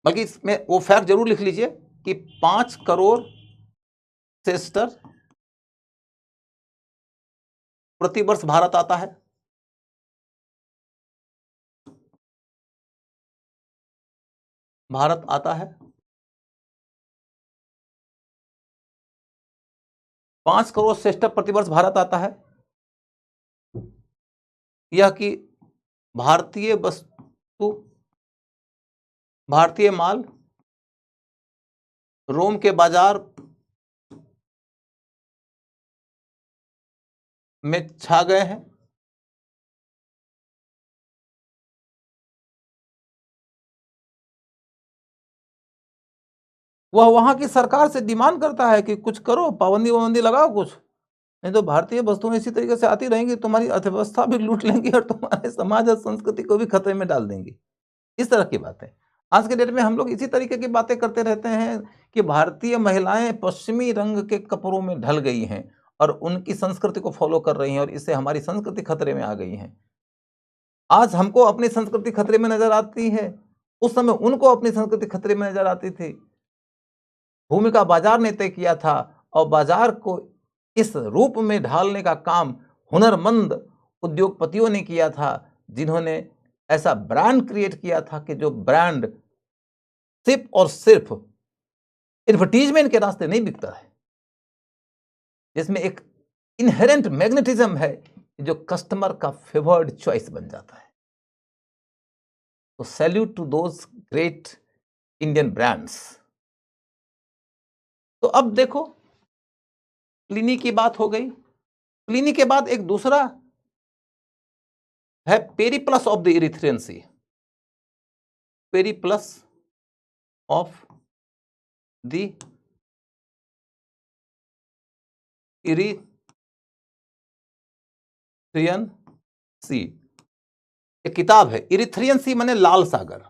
S1: बल्कि इसमें वो फैक्ट जरूर लिख लीजिए कि 5 करोड़ सेस्टर प्रतिवर्ष भारत आता है। भारत आता है 5 करोड़ सेस्टर प्रतिवर्ष भारत आता है। यह कि भारतीय वस्तु, भारतीय माल रोम के बाजार में छा गए हैं। वह वहां की सरकार से डिमांड करता है कि कुछ करो, पाबंदी वाबंदी लगाओ कुछ, नहीं तो भारतीय वस्तुएं इसी तरीके से आती रहेंगी, तुम्हारी अर्थव्यवस्था भी लूट लेंगी और तुम्हारे समाज और संस्कृति को भी खतरे में डाल देंगी। इस तरह की बातें आज के डेट में हम लोग इसी तरीके की बातें करते रहते हैं कि भारतीय महिलाएं पश्चिमी रंग के कपड़ों में ढल गई हैं और उनकी संस्कृति को फॉलो कर रही हैं, और इससे हमारी संस्कृति खतरे में आ गई है। आज हमको अपनी संस्कृति खतरे में नजर आती है, उस समय उनको अपनी संस्कृति खतरे में नजर आती थी। भूमिका बाजार ने तय किया था, और बाजार को इस रूप में ढालने का काम हुनरमंद उद्योगपतियों ने किया था, जिन्होंने ऐसा ब्रांड क्रिएट किया था कि जो ब्रांड सिर्फ और सिर्फ एडवर्टीजमेंट के रास्ते नहीं बिकता है, जिसमें एक इनहेरेंट मैग्नेटिज्म है जो कस्टमर का फेवर्ड चॉइस बन जाता है। तो salute to those great Indian brands. तो अब देखो, प्लिनी की बात हो गई। प्लिनी के बाद एक दूसरा है Periplus of the Erythraean Sea. Periplus of the Erythraean Sea, एक किताब है। इरिथ्रियन सी माने लाल सागर।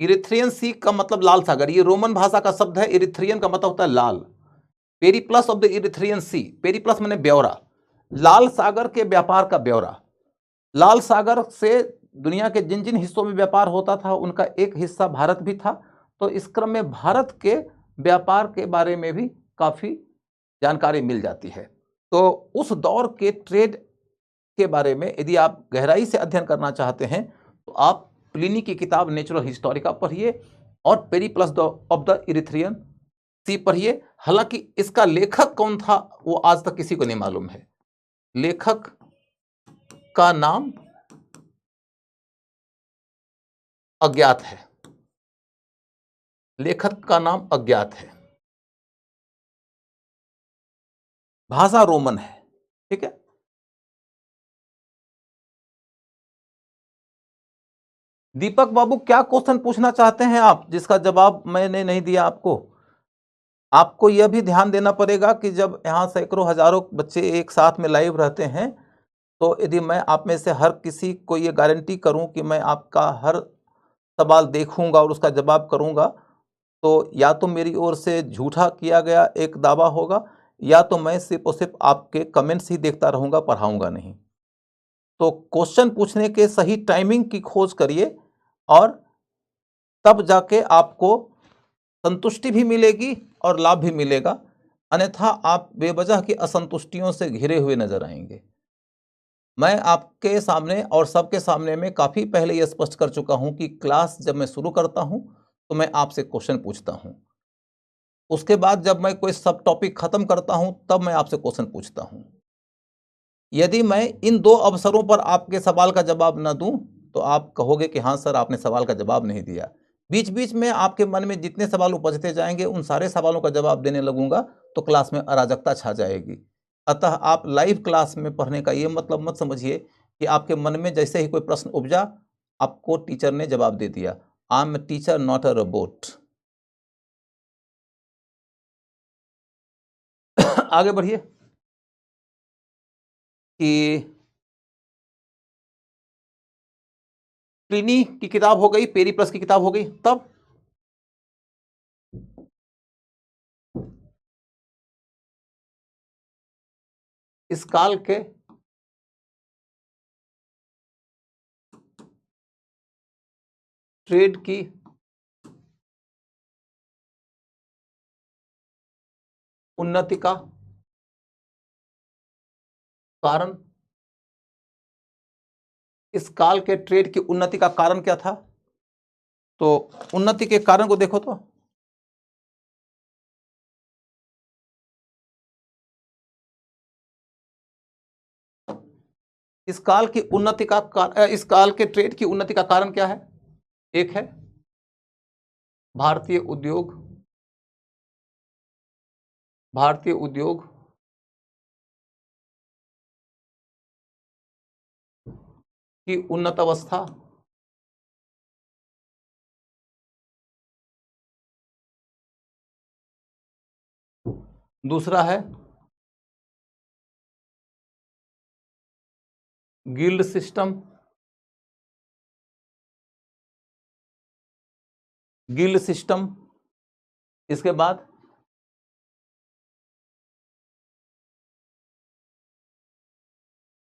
S1: इरिथ्रियन सी का मतलब लाल सागर, ये रोमन भाषा का शब्द है। इरिथ्रियन का मतलब होता है लाल। Periplus of the Erythraean Sea, Periplus माने ब्यौरा, लाल सागर के व्यापार का ब्यौरा। लाल सागर से दुनिया के जिन जिन हिस्सों में व्यापार होता था उनका एक हिस्सा भारत भी था, तो इस क्रम में भारत के व्यापार के बारे में भी काफी जानकारी मिल जाती है। तो उस दौर के ट्रेड के बारे में यदि आप गहराई से अध्ययन करना चाहते हैं तो आप प्लिनी की किताब नेचुरल हिस्टोरिका पढ़िए और पेरिप्लस ऑफ द इरिथ्रियन सी पढ़िए। हालांकि इसका लेखक कौन था वो आज तक किसी को नहीं मालूम है। लेखक का नाम अज्ञात है। लेखक का नाम अज्ञात है। भाषा रोमन है। ठीक है। दीपक बाबू, क्या क्वेश्चन पूछना चाहते हैं आप, जिसका जवाब मैंने नहीं दिया आपको? आपको यह भी ध्यान देना पड़ेगा कि जब यहाँ सैकड़ों हजारों बच्चे एक साथ में लाइव रहते हैं, तो यदि मैं आप में से हर किसी को ये गारंटी करूं कि मैं आपका हर सवाल देखूंगा और उसका जवाब करूंगा, तो या तो मेरी ओर से झूठा किया गया एक दावा होगा, या तो मैं सिर्फ और सिर्फ आपके कमेंट्स ही देखता रहूंगा, पढ़ाऊंगा नहीं। तो क्वेश्चन पूछने के सही टाइमिंग की खोज करिए और तब जाके आपको संतुष्टि भी मिलेगी और लाभ भी मिलेगा, अन्यथा आप बेवजह की असंतुष्टियों से घिरे हुए नजर आएंगे। मैं आपके सामने और सबके सामने में काफ़ी पहले ये स्पष्ट कर चुका हूं कि क्लास जब मैं शुरू करता हूं तो मैं आपसे क्वेश्चन पूछता हूं, उसके बाद जब मैं कोई सब टॉपिक खत्म करता हूं तब मैं आपसे क्वेश्चन पूछता हूं। यदि मैं इन दो अवसरों पर आपके सवाल का जवाब न दूं तो आप कहोगे कि हाँ सर, आपने सवाल का जवाब नहीं दिया। बीच बीच में आपके मन में जितने सवाल उपजते जाएंगे उन सारे सवालों का जवाब देने लगूंगा तो क्लास में अराजकता छा जाएगी। अतः आप लाइव क्लास में पढ़ने का ये मतलब मत समझिए कि आपके मन में जैसे ही कोई प्रश्न उपजा आपको टीचर ने जवाब दे दिया। I am teacher not a robot. आगे बढ़िए कि प्लिनी की किताब हो गई, पेरिप्लस की किताब हो गई, तब इस काल के ट्रेड की उन्नति का कारण, इस काल के ट्रेड की उन्नति का कारण क्या था? तो उन्नति के कारण को देखो तो इस काल की उन्नति का इस काल के ट्रेड की उन्नति का कारण क्या है? एक है भारतीय उद्योग, भारतीय उद्योग की उन्नत अवस्था, दूसरा है गिल्ड सिस्टम, गिल्ड सिस्टम, इसके बाद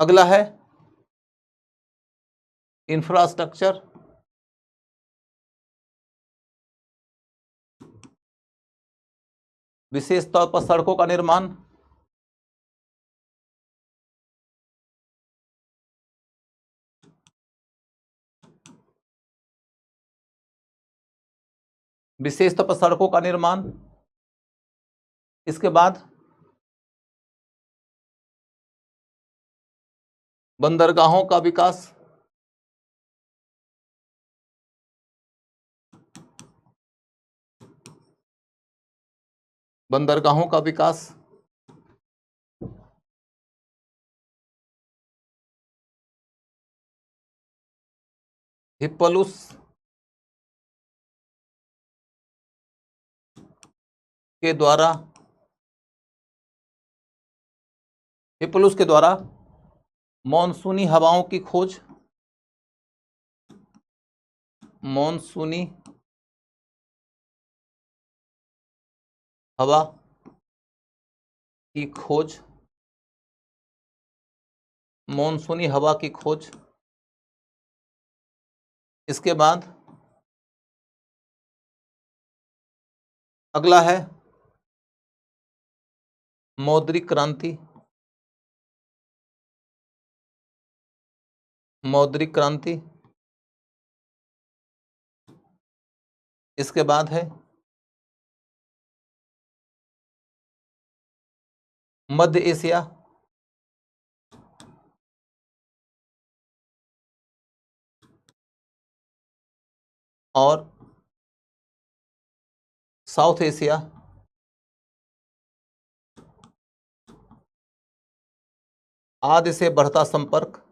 S1: अगला है इंफ्रास्ट्रक्चर, विशेष तौर पर सड़कों का निर्माण, विशेष तौर पर सड़कों का निर्माण, इसके बाद बंदरगाहों का विकास, बंदरगाहों का विकास, हिप्पलुस के द्वारा, हिप्पलुस के द्वारा मॉनसूनी हवाओं की खोज, मॉनसूनी हवा की खोज, मॉनसूनी हवा की खोज, इसके बाद अगला है मौद्रिक क्रांति, मौद्रिक क्रांति, इसके बाद है मध्य एशिया और साउथ एशिया, आदि से बढ़ता संपर्क,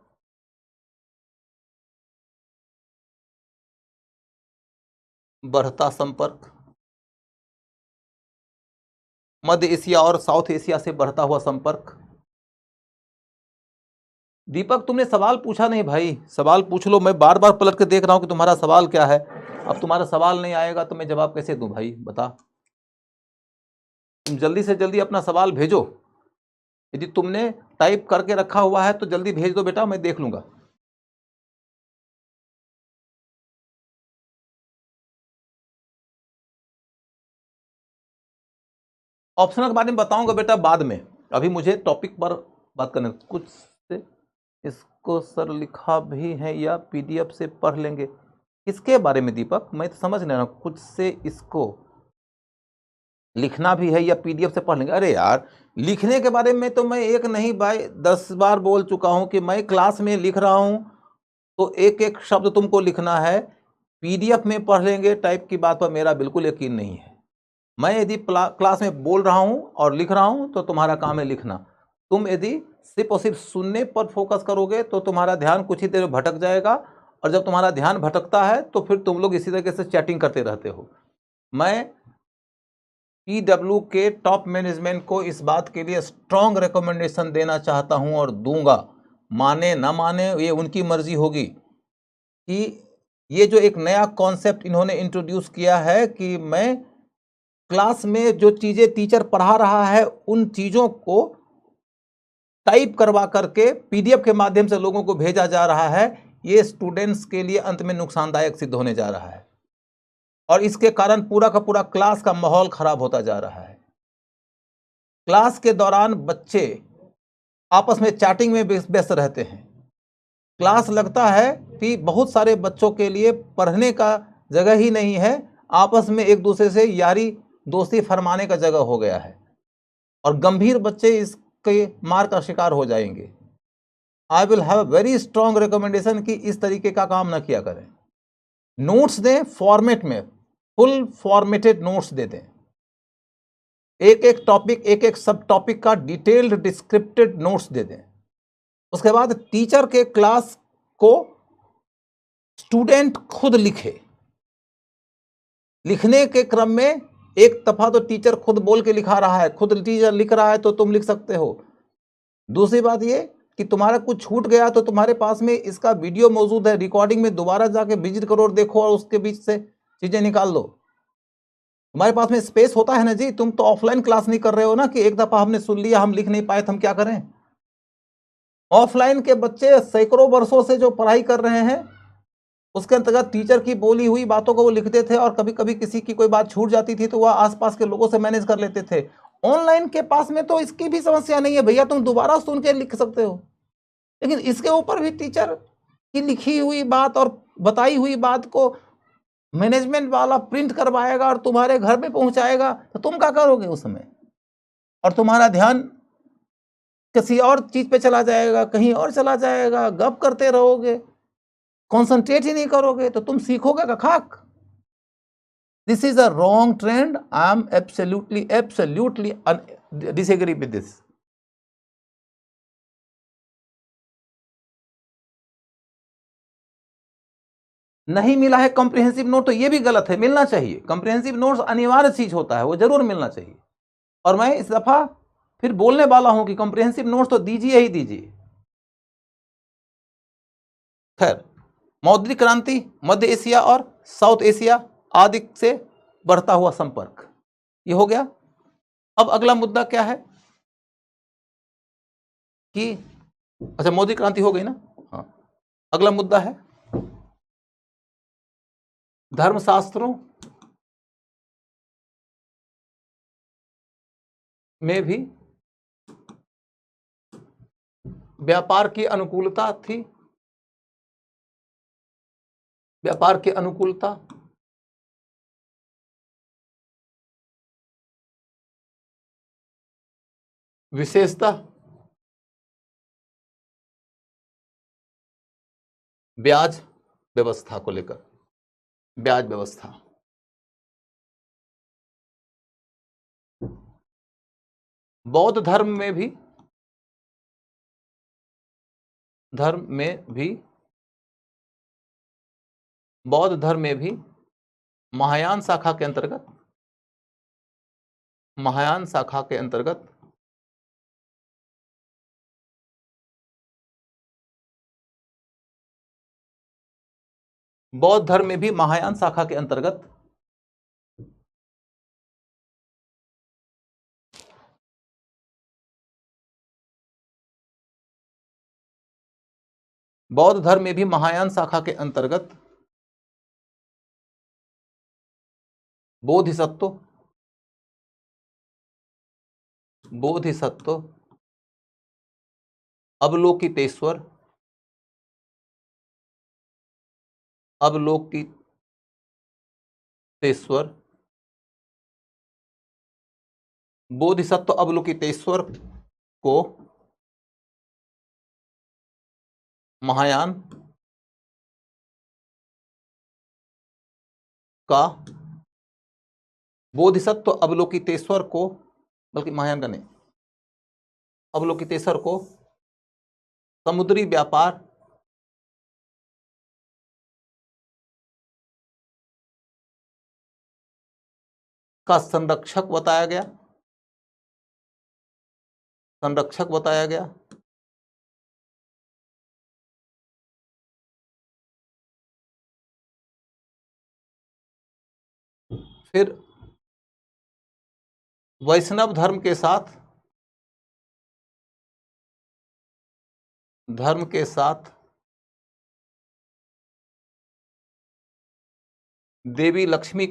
S1: बढ़ता संपर्क, मध्य एशिया और साउथ एशिया से बढ़ता हुआ संपर्क। दीपक, तुमने सवाल पूछा नहीं भाई, सवाल पूछ लो। मैं बार बार पलट के देख रहा हूं कि तुम्हारा सवाल क्या है। अब तुम्हारा सवाल नहीं आएगा तो मैं जवाब कैसे दूं भाई, बता। तुम जल्दी से जल्दी अपना सवाल भेजो। यदि तुमने टाइप करके रखा हुआ है तो जल्दी भेज दो बेटा, मैं देख लूंगा। ऑप्शनल के बारे में बताऊंगा बेटा बाद में, अभी मुझे टॉपिक पर बात करने। कुछ से इसको सर लिखा भी है या पीडीएफ से पढ़ लेंगे? किसके बारे में दीपक, मैं तो समझ नहीं रहा हूं। कुछ से इसको लिखना भी है या पीडीएफ से पढ़ लेंगे? अरे यार, लिखने के बारे में तो मैं एक नहीं भाई 10 बार बोल चुका हूं कि मैं क्लास में लिख रहा हूं तो एक एक शब्द तुमको लिखना है। पीडीएफ में पढ़ लेंगे टाइप की बात पर मेरा बिल्कुल यकीन नहीं है। मैं यदि क्लास में बोल रहा हूं और लिख रहा हूं तो तुम्हारा काम है लिखना। तुम यदि सिर्फ और सिर्फ सुनने पर फोकस करोगे तो तुम्हारा ध्यान कुछ ही देर में भटक जाएगा, और जब तुम्हारा ध्यान भटकता है तो फिर तुम लोग इसी तरीके से चैटिंग करते रहते हो। मैं पीडब्ल्यू के टॉप मैनेजमेंट को इस बात के लिए स्ट्रॉन्ग रिकमेंडेशन देना चाहता हूं और दूंगा। माने ना माने ये उनकी मर्जी होगी, कि ये जो एक नया कॉन्सेप्ट इन्होंने इंट्रोड्यूस किया है कि मैं क्लास में जो चीजें टीचर पढ़ा रहा है उन चीजों को टाइप करवा करके पीडीएफ के माध्यम से लोगों को भेजा जा रहा है, ये स्टूडेंट्स के लिए अंत में नुकसानदायक सिद्ध होने जा रहा है, और इसके कारण पूरा का पूरा क्लास का माहौल खराब होता जा रहा है। क्लास के दौरान बच्चे आपस में चैटिंग में व्यस्त रहते हैं। क्लास लगता है कि बहुत सारे बच्चों के लिए पढ़ने का जगह ही नहीं है, आपस में एक दूसरे से यारी दोस्ती फरमाने का जगह हो गया है, और गंभीर बच्चे इसके मार का शिकार हो जाएंगे। I will have very strong recommendation कि इस तरीके का काम ना किया करें। नोट्स दें फॉर्मेट में, फुल फॉर्मेटेड नोट्स दे दें। एक एक टॉपिक, एक एक सब टॉपिक का डिटेल्ड डिस्क्रिप्टेड नोट्स दे दें। उसके बाद टीचर के क्लास को स्टूडेंट खुद लिखे। लिखने के क्रम में एक दफा तो टीचर खुद बोल के लिखा रहा है, खुद टीचर लिख रहा है तो तुम लिख सकते हो। दूसरी बात ये कि तुम्हारा कुछ छूट गया तो तुम्हारे पास में इसका वीडियो मौजूद है, रिकॉर्डिंग में दोबारा जाके विजिट करो और देखो, और उसके बीच से चीजें निकाल लो। तुम्हारे पास में स्पेस होता है ना जी, तुम तो ऑफलाइन क्लास नहीं कर रहे हो ना, कि एक दफा हमने सुन लिया, हम लिख नहीं पाए तो हम क्या करें। ऑफलाइन के बच्चे सैकड़ों वर्षों से जो पढ़ाई कर रहे हैं उसके अंतर्गत टीचर की बोली हुई बातों को वो लिखते थे, और कभी कभी किसी की कोई बात छूट जाती थी तो वह आसपास के लोगों से मैनेज कर लेते थे। ऑनलाइन के पास में तो इसकी भी समस्या नहीं है भैया, तुम दोबारा सुन के लिख सकते हो, लेकिन इसके ऊपर भी टीचर की लिखी हुई बात और बताई हुई बात को मैनेजमेंट वाला प्रिंट करवाएगा और तुम्हारे घर पे पहुंचाएगा, तो तुम क्या करोगे उस समय? और तुम्हारा ध्यान किसी और चीज पे चला जाएगा, कहीं और चला जाएगा, गप करते रहोगे, कॉन्सेंट्रेट ही नहीं करोगे, तो तुम सीखोगे का खाक। This is a wrong trend. I am absolutely disagree with this. नहीं मिला है कॉम्प्रिहेंसिव नोट तो ये भी गलत है, मिलना चाहिए। कॉम्प्रिहेंसिव नोट्स अनिवार्य चीज होता है, वो जरूर मिलना चाहिए। और मैं इस दफा फिर बोलने वाला हूं कि कॉम्प्रिहेंसिव नोट्स तो दीजिए ही दीजिए। खैर, मौद्रिक क्रांति, मध्य एशिया और साउथ एशिया आदि से बढ़ता हुआ संपर्क, ये हो गया। अब अगला मुद्दा क्या है कि अच्छा, मौद्रिक क्रांति हो गई ना। हाँ, अगला मुद्दा है धर्मशास्त्रों में भी व्यापार की अनुकूलता थी। व्यापार की अनुकूलता विशेषता ब्याज व्यवस्था को लेकर, ब्याज व्यवस्था। बौद्ध धर्म में भी बौद्ध धर्म में भी महायान शाखा के अंतर्गत बौद्ध धर्म में भी महायान शाखा के अंतर्गत बौद्ध धर्म में भी महायान शाखा के अंतर्गत बोधिसत्व, अवलोकितेश्वर, बोधिसत्व अवलोकितेश्वर को महायान का, बोधिसत्व अवलोकितेश्वर को, बल्कि महायान का नहीं, अवलोकितेश्वर को समुद्री व्यापार का संरक्षक बताया गया, फिर वैष्णव धर्म के साथ देवी लक्ष्मी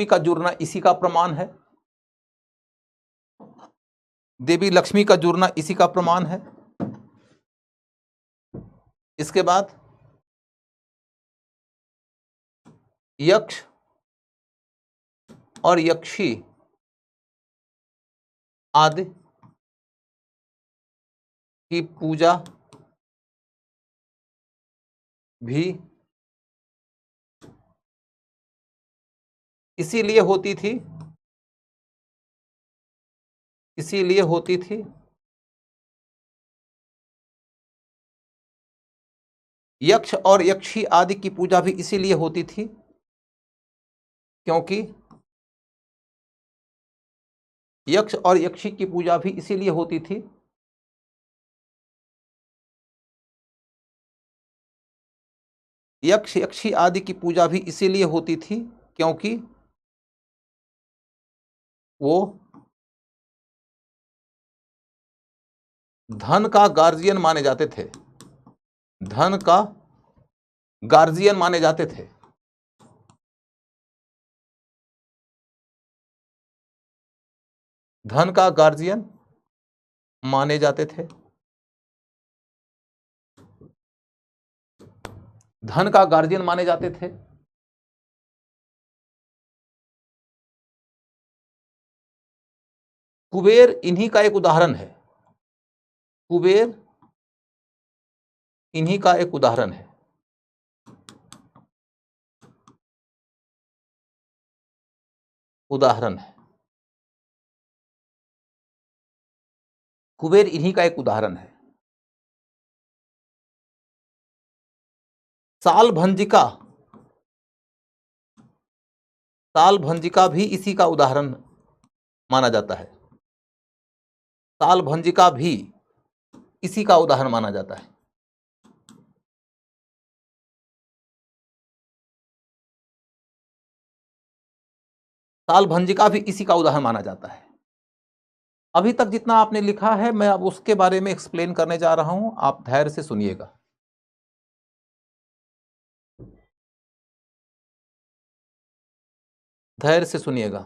S1: का जुड़ना, इसी का प्रमाण है, देवी लक्ष्मी का जुड़ना इसी का प्रमाण है, इसके बाद यक्ष और यक्षी आदि की पूजा भी इसीलिए होती थी यक्ष और यक्षी आदि की पूजा भी इसीलिए होती थी क्योंकि यक्ष और यक्षी की पूजा भी इसीलिए होती थी यक्ष यक्षी आदि की पूजा भी इसीलिए होती थी क्योंकि वो धन का गार्जियन माने जाते थे, धन का गार्जियन माने जाते थे। धन का गार्जियन माने जाते थे, धन का गार्जियन माने जाते थे। कुबेर इन्हीं का एक उदाहरण है, कुबेर इन्हीं का एक उदाहरण है। कुबेर इन्हीं का एक उदाहरण है। साल भंजिका भी इसी का उदाहरण माना जाता है। साल भंजिका भी इसी का उदाहरण माना जाता है। साल भंजिका भी इसी का उदाहरण माना जाता है। अभी तक जितना आपने लिखा है मैं अब उसके बारे में एक्सप्लेन करने जा रहा हूं, आप धैर्य से सुनिएगा। धैर्य से सुनिएगा।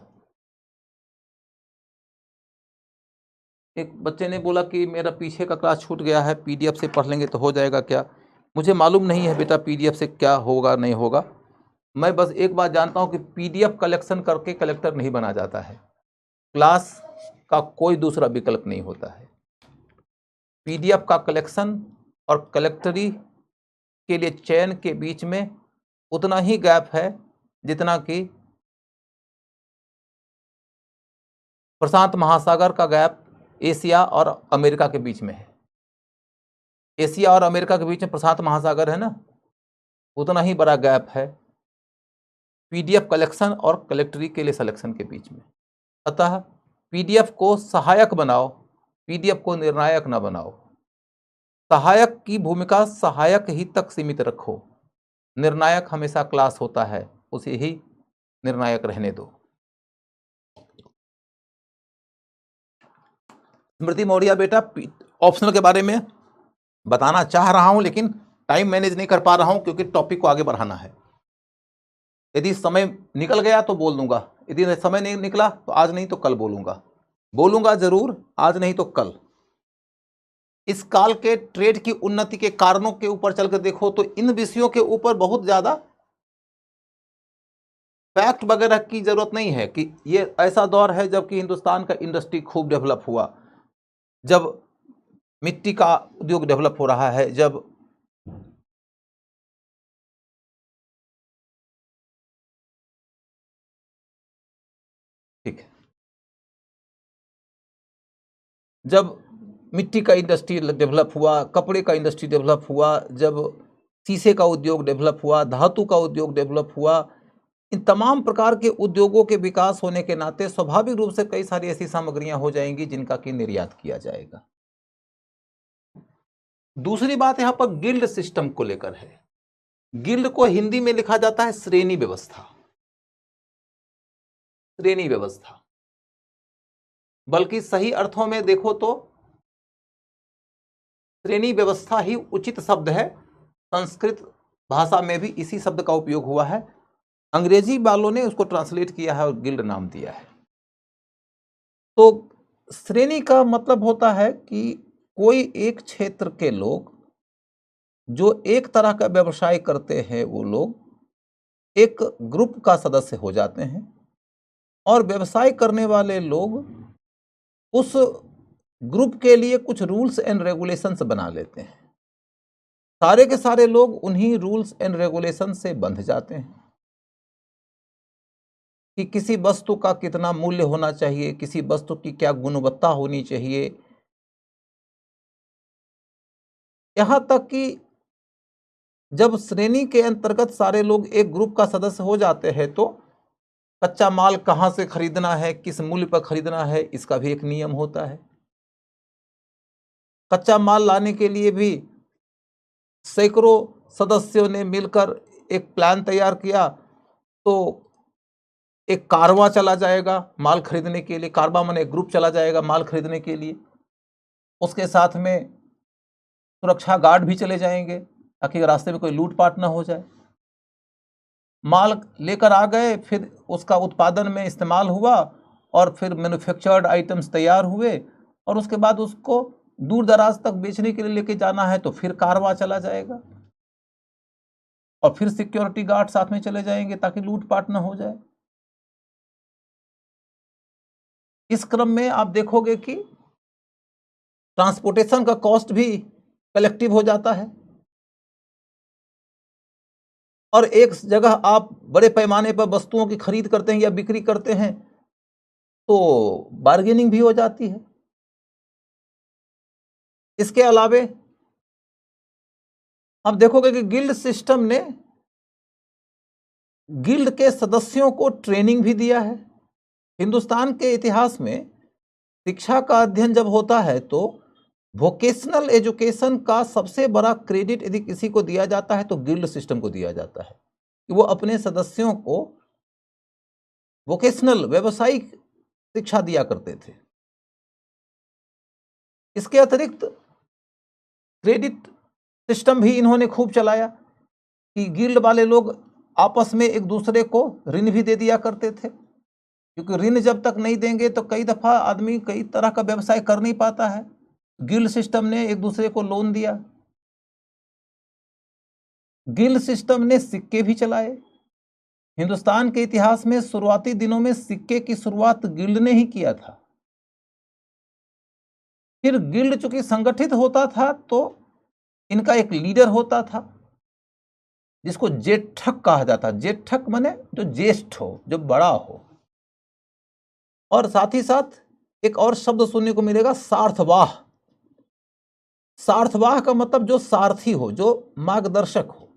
S1: एक बच्चे ने बोला कि मेरा पीछे का क्लास छूट गया है, पीडीएफ से पढ़ लेंगे तो हो जाएगा क्या? मुझे मालूम नहीं है बेटा पीडीएफ से क्या होगा नहीं होगा। मैं बस एक बात जानता हूं कि पीडीएफ कलेक्शन करके कलेक्टर नहीं बना जाता है। क्लास का कोई दूसरा विकल्प नहीं होता है। पीडीएफ का कलेक्शन और कलेक्टरी के लिए चयन के बीच में उतना ही गैप है जितना कि प्रशांत महासागर का गैप एशिया और अमेरिका के बीच में है। एशिया और अमेरिका के बीच में प्रशांत महासागर है ना, उतना ही बड़ा गैप है पीडीएफ कलेक्शन और कलेक्टरी के लिए सिलेक्शन के बीच में। अतः पीडीएफ को सहायक बनाओ, पीडीएफ को निर्णायक ना बनाओ। सहायक की भूमिका सहायक ही तक सीमित रखो। निर्णायक हमेशा क्लास होता है, उसे ही निर्णायक रहने दो। स्मृति मौर्य बेटा, ऑप्शनल के बारे में बताना चाह रहा हूं, लेकिन टाइम मैनेज नहीं कर पा रहा हूं क्योंकि टॉपिक को आगे बढ़ाना है। यदि समय निकल गया तो बोल दूंगा, यदि समय नहीं निकला तो आज नहीं तो कल बोलूंगा जरूर, आज नहीं तो कल। इस काल के ट्रेड की उन्नति के कारणों के ऊपर चलकर देखो तो इन विषयों के ऊपर बहुत ज्यादा फैक्ट वगैरह की जरूरत नहीं है कि ये ऐसा दौर है जबकि हिंदुस्तान का इंडस्ट्री खूब डेवलप हुआ, जब मिट्टी का उद्योग डेवलप हो रहा है, जब ठीक है, जब मिट्टी का इंडस्ट्री डेवलप हुआ, कपड़े का इंडस्ट्री डेवलप हुआ, जब शीशे का उद्योग डेवलप हुआ, धातु का उद्योग डेवलप हुआ, इन तमाम प्रकार के उद्योगों के विकास होने के नाते स्वाभाविक रूप से कई सारी ऐसी सामग्रियां हो जाएंगी जिनका कि निर्यात किया जाएगा। दूसरी बात यहां पर गिल्ड सिस्टम को लेकर है। गिल्ड को हिंदी में लिखा जाता है श्रेणी व्यवस्था, श्रेणी व्यवस्था, बल्कि सही अर्थों में देखो तो श्रेणी व्यवस्था ही उचित शब्द है। संस्कृत भाषा में भी इसी शब्द का उपयोग हुआ है, अंग्रेजी वालों ने उसको ट्रांसलेट किया है और गिल्ड नाम दिया है। तो श्रेणी का मतलब होता है कि कोई एक क्षेत्र के लोग जो एक तरह का व्यवसाय करते हैं वो लोग एक ग्रुप का सदस्य हो जाते हैं और व्यवसाय करने वाले लोग उस ग्रुप के लिए कुछ रूल्स एंड रेगुलेशंस बना लेते हैं। सारे के सारे लोग उन्हीं रूल्स एंड रेगुलेशन से बंध जाते हैं कि किसी वस्तु का कितना मूल्य होना चाहिए, किसी वस्तु की क्या गुणवत्ता होनी चाहिए, यहां तक कि जब श्रेणी के अंतर्गत सारे लोग एक ग्रुप का सदस्य हो जाते हैं तो कच्चा माल कहां से खरीदना है, किस मूल्य पर खरीदना है, इसका भी एक नियम होता है। कच्चा माल लाने के लिए भी सैकड़ों सदस्यों ने मिलकर एक प्लान तैयार किया तो एक कारवां चला जाएगा माल खरीदने के लिए, कारवां माने ग्रुप चला जाएगा माल खरीदने के लिए, उसके साथ में सुरक्षा गार्ड भी चले जाएंगे ताकि रास्ते में कोई लूटपाट ना हो जाए। माल लेकर आ गए, फिर उसका उत्पादन में इस्तेमाल हुआ और फिर मैन्युफैक्चर्ड आइटम्स तैयार हुए और उसके बाद उसको दूर दराज तक बेचने के लिए लेके जाना है तो फिर कारवां चला जाएगा और फिर सिक्योरिटी गार्ड साथ में चले जाएंगे ताकि लूटपाट ना हो जाए। इस क्रम में आप देखोगे कि ट्रांसपोर्टेशन का कॉस्ट भी कलेक्टिव हो जाता है और एक जगह आप बड़े पैमाने पर वस्तुओं की खरीद करते हैं या बिक्री करते हैं तो बार्गेनिंग भी हो जाती है। इसके अलावे आप देखोगे कि गिल्ड सिस्टम ने गिल्ड के सदस्यों को ट्रेनिंग भी दिया है। हिंदुस्तान के इतिहास में शिक्षा का अध्ययन जब होता है तो वोकेशनल एजुकेशन का सबसे बड़ा क्रेडिट यदि किसी को दिया जाता है तो गिल्ड सिस्टम को दिया जाता है कि वो अपने सदस्यों को वोकेशनल व्यावसायिक शिक्षा दिया करते थे। इसके अतिरिक्त क्रेडिट सिस्टम भी इन्होंने खूब चलाया कि गिल्ड वाले लोग आपस में एक दूसरे को ऋण भी दे दिया करते थे, क्योंकि ऋण जब तक नहीं देंगे तो कई दफा आदमी कई तरह का व्यवसाय कर नहीं पाता है। गिल्ड सिस्टम ने एक दूसरे को लोन दिया। गिल्ड सिस्टम ने सिक्के भी चलाए। हिंदुस्तान के इतिहास में शुरुआती दिनों में सिक्के की शुरुआत गिल्ड ने ही किया था। फिर गिल्ड चूंकि संगठित होता था तो इनका एक लीडर होता था जिसको जेठक कहा जाता। जेठक माने जो ज्येष्ठ हो, जो बड़ा हो। और साथ ही साथ एक और शब्द सुनने को मिलेगा, सारथवाह। सारथवाह का मतलब जो सारथी हो, जो मार्गदर्शक हो।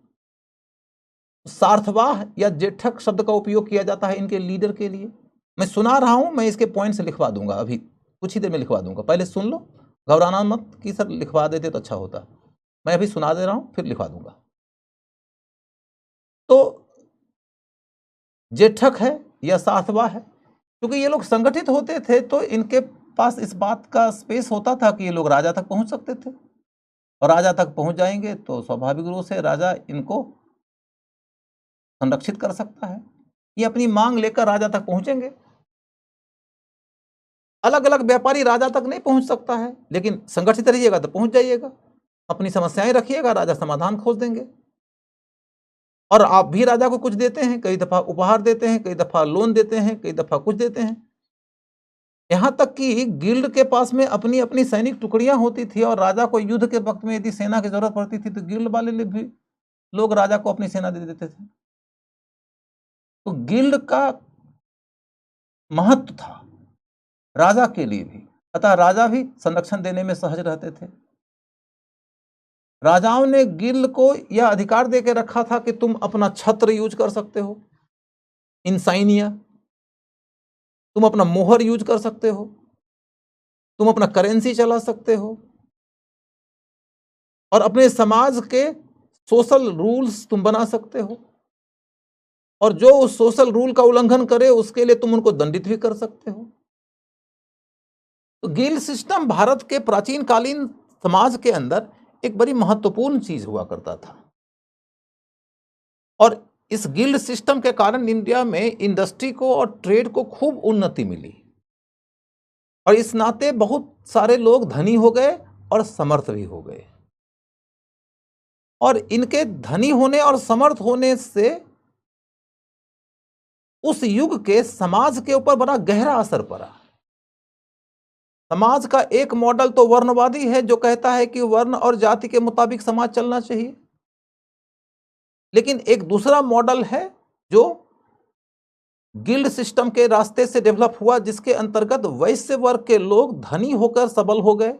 S1: सारथवाह या जेठक शब्द का उपयोग किया जाता है इनके लीडर के लिए। मैं सुना रहा हूं, मैं इसके पॉइंट्स लिखवा दूंगा अभी कुछ ही देर में लिखवा दूंगा, पहले सुन लो, घबराना मत कि सर लिखवा देते तो अच्छा होता। मैं अभी सुना दे रहा हूं, फिर लिखवा दूंगा। तो जेठक है या सातवा है, क्योंकि ये लोग संगठित होते थे तो इनके पास इस बात का स्पेस होता था कि ये लोग राजा तक पहुंच सकते थे, और राजा तक पहुंच जाएंगे तो स्वाभाविक रूप से राजा इनको संरक्षित कर सकता है। ये अपनी मांग लेकर राजा तक पहुंचेंगे। अलग अलग व्यापारी राजा तक नहीं पहुंच सकता है, लेकिन संगठित रहिएगा तो पहुंच जाइएगा। अपनी समस्याएं रखिएगा, राजा समाधान खोज देंगे। और आप भी राजा को कुछ देते हैं, कई दफा उपहार देते हैं, कई दफा लोन देते हैं, कई दफा कुछ देते हैं। यहां तक कि गिल्ड के पास में अपनी अपनी सैनिक टुकड़ियां होती थी, और राजा को युद्ध के वक्त में यदि सेना की जरूरत पड़ती थी तो गिल्ड वाले भी लोग राजा को अपनी सेना दे देते थे। तो गिल्ड का महत्व था राजा के लिए भी, अतः राजा भी संरक्षण देने में सहज रहते थे। राजाओं ने गिल्ड को यह अधिकार देकर रखा था कि तुम अपना छत्र यूज कर सकते हो, इंसाइनिया, तुम अपना मोहर यूज कर सकते हो, तुम अपना करेंसी चला सकते हो, और अपने समाज के सोशल रूल्स तुम बना सकते हो, और जो उस सोशल रूल का उल्लंघन करे उसके लिए तुम उनको दंडित भी कर सकते हो। तो गिल्ड सिस्टम भारत के प्राचीन कालीन समाज के अंदर एक बड़ी महत्वपूर्ण चीज हुआ करता था, और इस गिल्ड सिस्टम के कारण इंडिया में इंडस्ट्री को और ट्रेड को खूब उन्नति मिली, और इस नाते बहुत सारे लोग धनी हो गए और समर्थ भी हो गए। और इनके धनी होने और समर्थ होने से उस युग के समाज के ऊपर बड़ा गहरा असर पड़ा। समाज का एक मॉडल तो वर्णवादी है, जो कहता है कि वर्ण और जाति के मुताबिक समाज चलना चाहिए, लेकिन एक दूसरा मॉडल है जो गिल्ड सिस्टम के रास्ते से डेवलप हुआ, जिसके अंतर्गत वैश्य वर्ग के लोग धनी होकर सबल हो गए,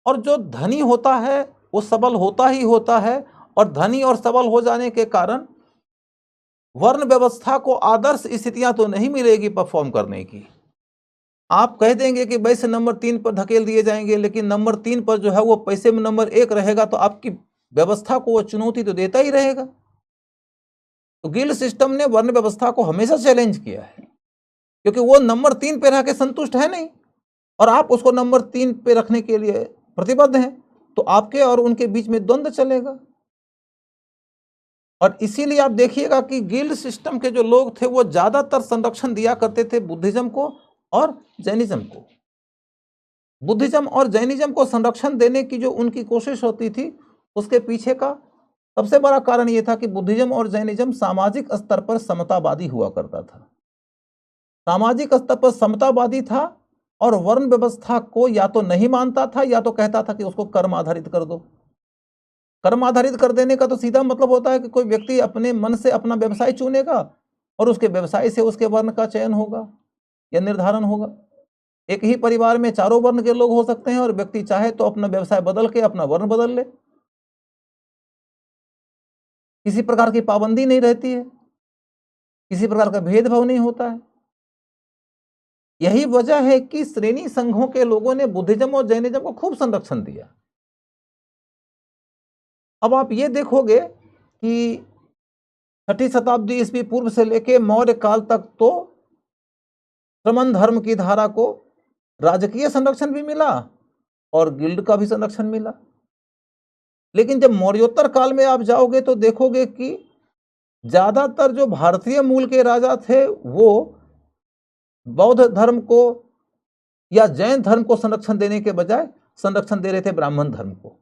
S1: और जो धनी होता है वो सबल होता ही होता है, और धनी और सबल हो जाने के कारण वर्ण व्यवस्था को आदर्श स्थितियां तो नहीं मिलेगी परफॉर्म करने की। आप कह देंगे कि वैसे नंबर 3 पर धकेल दिए जाएंगे, लेकिन नंबर 3 पर जो है वो पैसे में नंबर 1 रहेगा, तो आपकी व्यवस्था को वो चुनौती तो देता ही रहेगा। तो गिल्ड सिस्टम ने वर्ण व्यवस्था को हमेशा चैलेंज किया है, क्योंकि वो नंबर 3 पे रह के संतुष्ट है नहीं, और आप उसको नंबर 3 पे रखने के लिए प्रतिबद्ध हैं, तो आपके और उनके बीच में द्वंद्व चलेगा। और इसीलिए आप देखिएगा कि गिल्ड सिस्टम के जो लोग थे वो ज्यादातर संरक्षण दिया करते थे बुद्धिज्म को और जैनिज्म को। बुद्धिज्म और जैनिज्म को संरक्षण देने की जो उनकी कोशिश होती थी, उसके पीछे का सबसे बड़ा कारण यह था कि बुद्धिज्म और जैनिज्म सामाजिक स्तर पर समतावादी हुआ करता था। सामाजिक स्तर पर समतावादी था, और वर्ण व्यवस्था को या तो नहीं मानता था या तो कहता था कि उसको कर्म आधारित कर दो। कर्म आधारित कर देने का तो सीधा मतलब होता है कि कोई व्यक्ति अपने मन से अपना व्यवसाय चुनेगा, और उसके व्यवसाय से उसके वर्ण का चयन होगा या निर्धारण होगा। एक ही परिवार में चारों वर्ण के लोग हो सकते हैं, और व्यक्ति चाहे तो अपना व्यवसाय बदल के अपना वर्ण बदल ले, किसी प्रकार की पाबंदी नहीं रहती है, किसी प्रकार का भेदभाव नहीं होता है। यही वजह है कि श्रेणी संघों के लोगों ने बुद्धिज्म और जैनिज्म को खूब संरक्षण दिया। अब आप ये देखोगे कि 6ठी शताब्दी ईस्वी पूर्व से लेकर मौर्य काल तक तो श्रमण धर्म की धारा को राजकीय संरक्षण भी मिला और गिल्ड का भी संरक्षण मिला। लेकिन जब मौर्योत्तर काल में आप जाओगे तो देखोगे कि ज्यादातर जो भारतीय मूल के राजा थे वो बौद्ध धर्म को या जैन धर्म को संरक्षण देने के बजाय संरक्षण दे रहे थे ब्राह्मण धर्म को।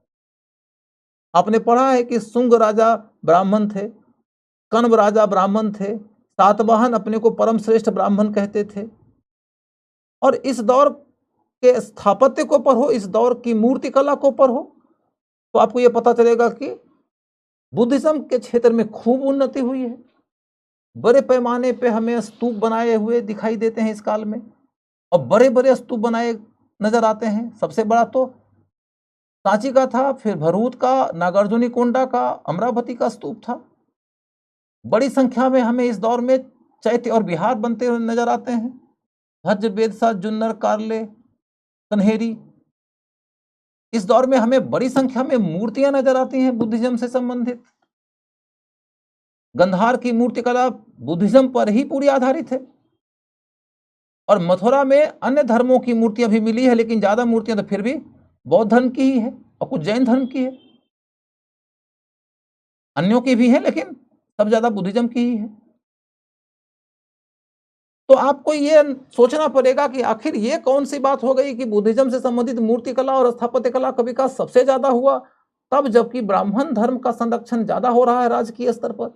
S1: आपने पढ़ा है कि शुंग राजा ब्राह्मण थे, कण्व राजा ब्राह्मण थे, सातवाहन अपने को परम श्रेष्ठ ब्राह्मण कहते थे। और इस दौर के स्थापत्य को पढ़ो, इस दौर की मूर्ति कला को पढ़ो, तो आपको यह पता चलेगा कि बुद्धिज्म के क्षेत्र में खूब उन्नति हुई है। बड़े पैमाने पे हमें स्तूप बनाए हुए दिखाई देते हैं इस काल में, और बड़े बड़े स्तूप बनाए नजर आते हैं। सबसे बड़ा तो सांची का था, फिर भरूच का, नागार्जुनी कोंडा का, अमरावती का स्तूप था। बड़ी संख्या में हमें इस दौर में चैत्य और विहार बनते हुए नजर आते हैं। भज बेदसा जुन्नर कारले कन्हेरी। इस दौर में हमें बड़ी संख्या में मूर्तियां नजर आती हैं बुद्धिज्म से संबंधित। गंधार की मूर्ति कला बुद्धिज्म पर ही पूरी आधारित है। और मथुरा में अन्य धर्मों की मूर्तियां भी मिली है, लेकिन ज्यादा मूर्तियां तो फिर भी बौद्ध धर्म की ही है और कुछ जैन धर्म की है। अन्यों की भी है, लेकिन सब ज्यादा बुद्धिज्म की ही है। तो आपको ये सोचना पड़ेगा कि आखिर ये कौन सी बात हो गई कि बुद्धिज्म से संबंधित मूर्ति कला और स्थापत्य कला का विकास सबसे ज्यादा हुआ, तब जबकि ब्राह्मण धर्म का संरक्षण ज्यादा हो रहा है राजकीय स्तर पर।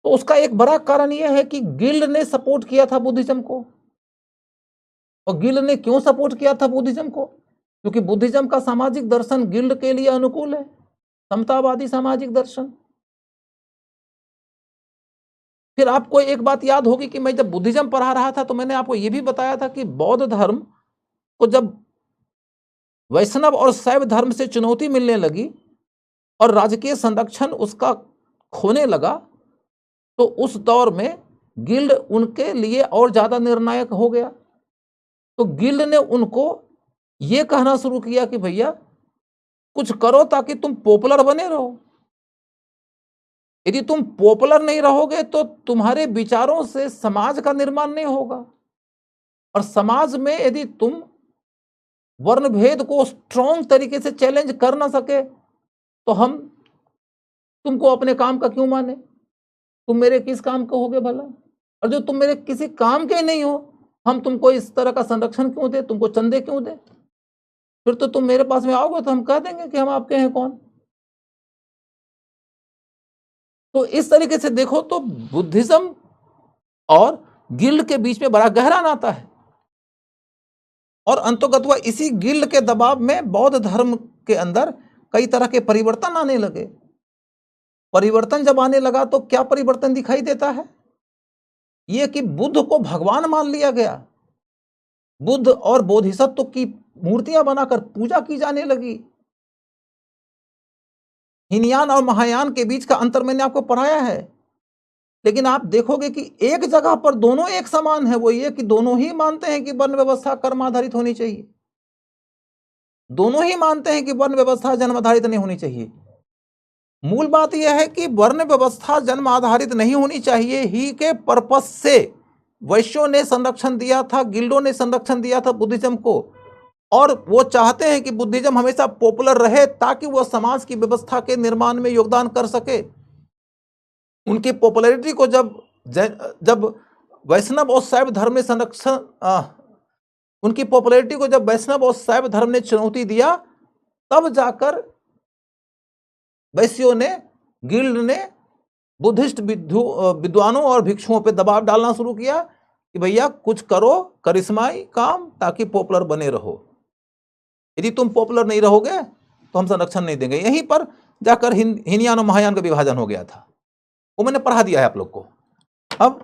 S1: तो उसका एक बड़ा कारण यह है कि गिल्ड ने सपोर्ट किया था बुद्धिज्म को। और गिल्ड ने क्यों सपोर्ट किया था बुद्धिज्म को? क्योंकि बुद्धिज्म का सामाजिक दर्शन गिल्ड के लिए अनुकूल है, समतावादी सामाजिक दर्शन। फिर आपको एक बात याद होगी कि मैं जब बुद्धिज्म पढ़ा रहा था तो मैंने आपको यह भी बताया था कि बौद्ध धर्म को जब वैष्णव और शैव धर्म से चुनौती मिलने लगी और राजकीय संरक्षण उसका खोने लगा, तो उस दौर में गिल्ड उनके लिए और ज्यादा निर्णायक हो गया। तो गिल्ड ने उनको यह कहना शुरू किया कि भैया कुछ करो ताकि तुम पॉपुलर बने रहो। यदि तुम पॉपुलर नहीं रहोगे तो तुम्हारे विचारों से समाज का निर्माण नहीं होगा। और समाज में यदि तुम वर्ण भेद को स्ट्रॉन्ग तरीके से चैलेंज कर ना सके तो हम तुमको अपने काम का क्यों माने? तुम मेरे किस काम का होगे भला? और जो तुम मेरे किसी काम के नहीं हो, हम तुमको इस तरह का संरक्षण क्यों दे, तुमको चंदे क्यों दे? फिर तो तुम मेरे पास में आओगे तो हम कह देंगे कि हम आपके हैं कौन। तो इस तरीके से देखो तो बुद्धिज्म और गिल्ड के बीच में बड़ा गहरा नाता है। और अंततः इसी गिल्ड के दबाव में बौद्ध धर्म के अंदर कई तरह के परिवर्तन आने लगे। परिवर्तन जब आने लगा तो क्या परिवर्तन दिखाई देता है? यह कि बुद्ध को भगवान मान लिया गया। बुद्ध और बोधिसत्व की मूर्तियां बनाकर पूजा की जाने लगी। हीनयान और महायान के बीच का अंतर मैंने आपको पढ़ाया है, लेकिन आप देखोगे कि एक जगह पर दोनों एक समान है। वो ये कि दोनों ही मानते हैं कि वर्ण व्यवस्था कर्म आधारित होनी चाहिए। दोनों ही मानते हैं कि वर्ण व्यवस्था जन्म आधारित नहीं होनी चाहिए। मूल बात यह है कि वर्ण व्यवस्था जन्म आधारित नहीं होनी चाहिए ही के पर्पस से वैश्यों ने संरक्षण दिया था, गिल्डों ने संरक्षण दिया था बुद्धिज्म को। और वो चाहते हैं कि बुद्धिज्म हमेशा पॉपुलर रहे ताकि वह समाज की व्यवस्था के निर्माण में योगदान कर सके। उनकी पॉपुलैरिटी को जब वैष्णव और शैव धर्म ने उनकी पॉपुलैरिटी को जब वैष्णव और शैव धर्म ने चुनौती दिया, तब जाकर वैश्यों ने, गिल्ड ने बुद्धिस्ट विद्वानों और भिक्षुओं पर दबाव डालना शुरू किया कि भैया कुछ करो करिश्माई काम ताकि पॉपुलर बने रहो। यदि तुम पॉपुलर नहीं रहोगे तो हम संरक्षण नहीं देंगे। यहीं पर जाकर हीनयान और महायान का विभाजन हो गया था। वो मैंने पढ़ा दिया है आप लोग को। अब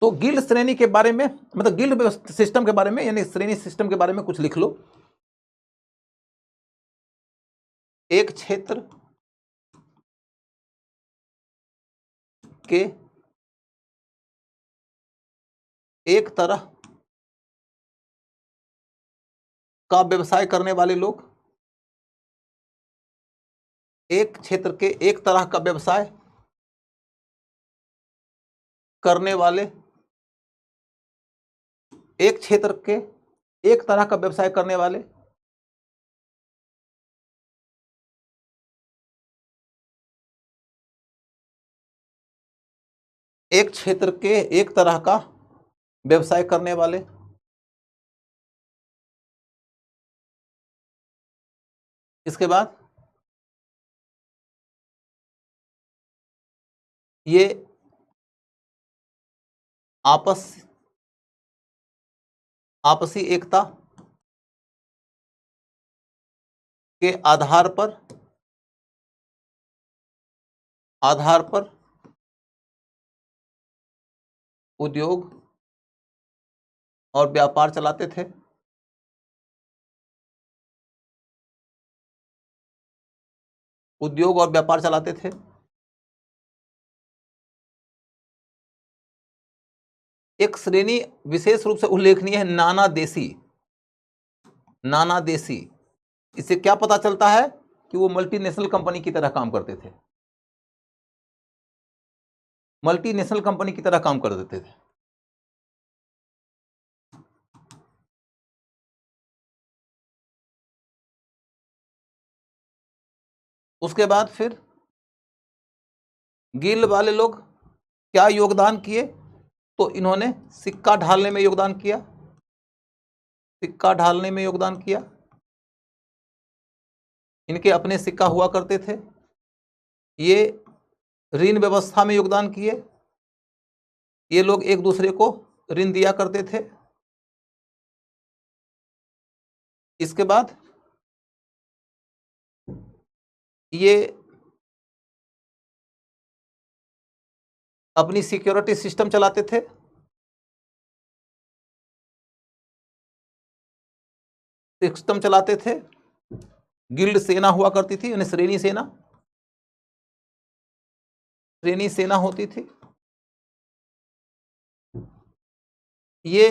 S1: तो गिल्ड श्रेणी के बारे में, मतलब गिल्ड सिस्टम के बारे में, यानी श्रेणी सिस्टम के बारे में कुछ लिख लो। एक क्षेत्र के एक तरह का व्यवसाय करने वाले लोग, एक क्षेत्र के एक तरह का व्यवसाय करने वाले, एक क्षेत्र के एक तरह का व्यवसाय करने वाले, एक क्षेत्र के एक तरह का व्यवसाय करने वाले, इसके बाद ये आपसी एकता के आधार पर उद्योग और व्यापार चलाते थे। उद्योग और व्यापार चलाते थे। एक श्रेणी विशेष रूप से उल्लेखनीय है, नाना देशी। नाना देशी, इससे क्या पता चलता है कि वो मल्टीनेशनल कंपनी की तरह काम करते थे। मल्टीनेशनल कंपनी की तरह काम कर देते थे। उसके बाद फिर गिल्ड वाले लोग क्या योगदान किए, तो इन्होंने सिक्का ढालने में योगदान किया। सिक्का ढालने में योगदान किया। इनके अपने सिक्का हुआ करते थे। ये ऋण व्यवस्था में योगदान किए। ये लोग एक दूसरे को ऋण दिया करते थे। इसके बाद ये अपनी सिक्योरिटी सिस्टम चलाते थे। सिस्टम चलाते थे। गिल्ड सेना हुआ करती थी, यानी श्रेणी सेना। श्रेणी सेना होती थी। ये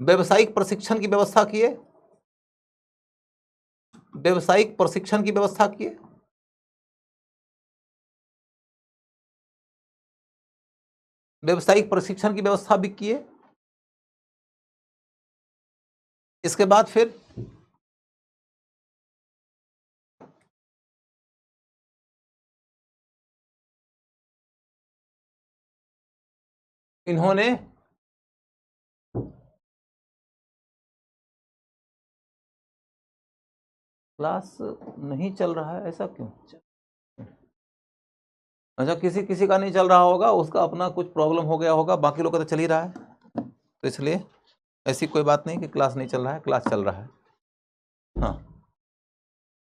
S1: व्यावसायिक प्रशिक्षण की व्यवस्था किए। व्यावसायिक प्रशिक्षण की व्यवस्था किए। व्यावसायिक प्रशिक्षण की व्यवस्था भी किए। इसके बाद फिर इन्होंने क्लास नहीं चल रहा है, ऐसा क्यों? अच्छा, किसी किसी का नहीं चल रहा होगा, उसका अपना कुछ प्रॉब्लम हो गया होगा, बाकी लोग का तो चल ही रहा है। तो इसलिए ऐसी कोई बात नहीं कि क्लास नहीं चल रहा है, क्लास चल रहा है। हाँ,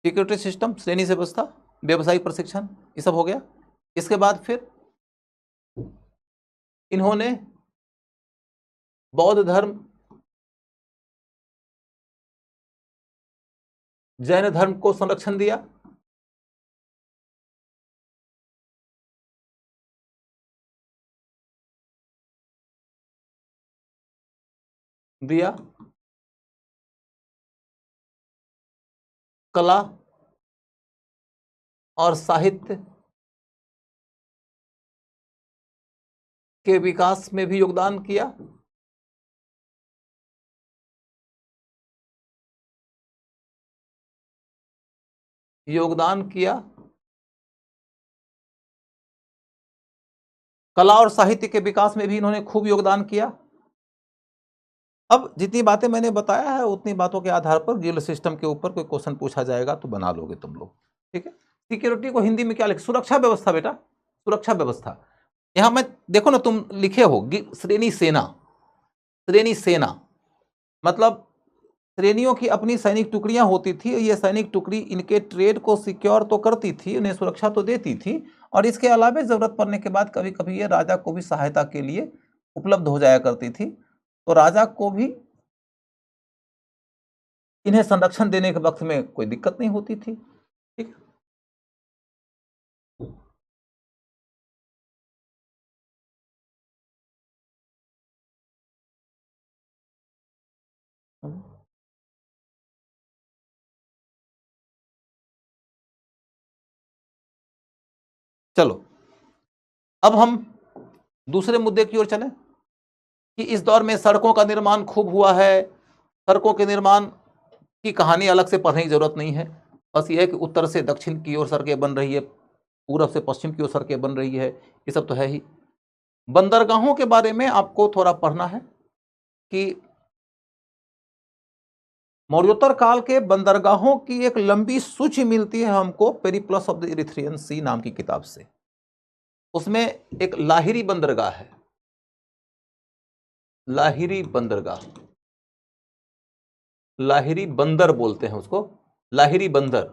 S1: सिक्योरिटी सिस्टम, श्रेणी से व्यवस्था, व्यावसायिक प्रशिक्षण, ये सब हो गया। इसके बाद फिर इन्होंने बौद्ध धर्म, जैन धर्म को संरक्षण दिया। दिया। कला और साहित्य के विकास में भी योगदान किया। योगदान किया। कला और साहित्य के विकास में भी इन्होंने खूब योगदान किया। अब जितनी बातें मैंने बताया है, उतनी बातों के आधार पर गिल्ड सिस्टम के ऊपर कोई क्वेश्चन पूछा जाएगा तो बना लोगे तुम लोग। ठीक है। सिक्योरिटी को हिंदी में क्या लिख, सुरक्षा व्यवस्था बेटा, सुरक्षा व्यवस्था। यहां मैं देखो ना, तुम लिखे हो श्रेणी सेना। श्रेणी सेना मतलब श्रेणियों की अपनी सैनिक टुकड़ियां होती थी। ये सैनिक टुकड़ी इनके ट्रेड को सिक्योर तो करती थी, उन्हें सुरक्षा तो देती थी, और इसके अलावा जरूरत पड़ने के बाद कभी कभी ये राजा को भी सहायता के लिए उपलब्ध हो जाया करती थी। तो राजा को भी इन्हें संरक्षण देने के वक्त में कोई दिक्कत नहीं होती थी। ठीक। चलो, अब हम दूसरे मुद्दे की ओर चलें कि इस दौर में सड़कों का निर्माण खूब हुआ है। सड़कों के निर्माण की कहानी अलग से पढ़ने की जरूरत नहीं है। बस यह है कि उत्तर से दक्षिण की ओर सड़कें बन रही है, पूरब से पश्चिम की ओर सड़कें बन रही है, ये सब तो है ही। बंदरगाहों के बारे में आपको थोड़ा पढ़ना है कि मौर्योत्तर काल के बंदरगाहों की एक लंबी सूची मिलती है हमको पेरिप्लस ऑफ द इरिथ्रियन सी नाम की किताब से। उसमें एक लाहिरी बंदरगाह है। लाहिरी बंदरगाह, लाहिरी बंदर बोलते हैं उसको, लाहिरी बंदर।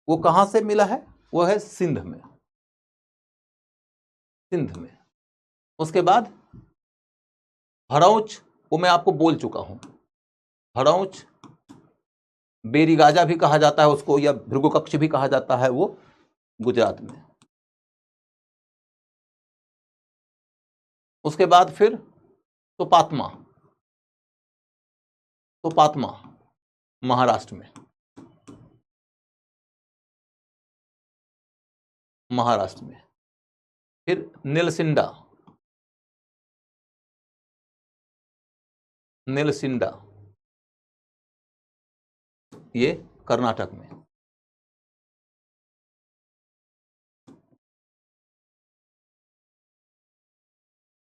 S1: वो कहां से मिला है? वो है सिंध में। सिंध में उसके बाद हड़ौच, वो मैं आपको बोल चुका हूं। हड़ौच, बेरीगाजा भी कहा जाता है उसको, या भृगुकक्ष भी कहा जाता है, वो गुजरात में। उसके बाद फिर सोपात्मा, सोपात्मा महाराष्ट्र में, महाराष्ट्र में। फिर नीलसिंडा, नीलसिंडा ये कर्नाटक में।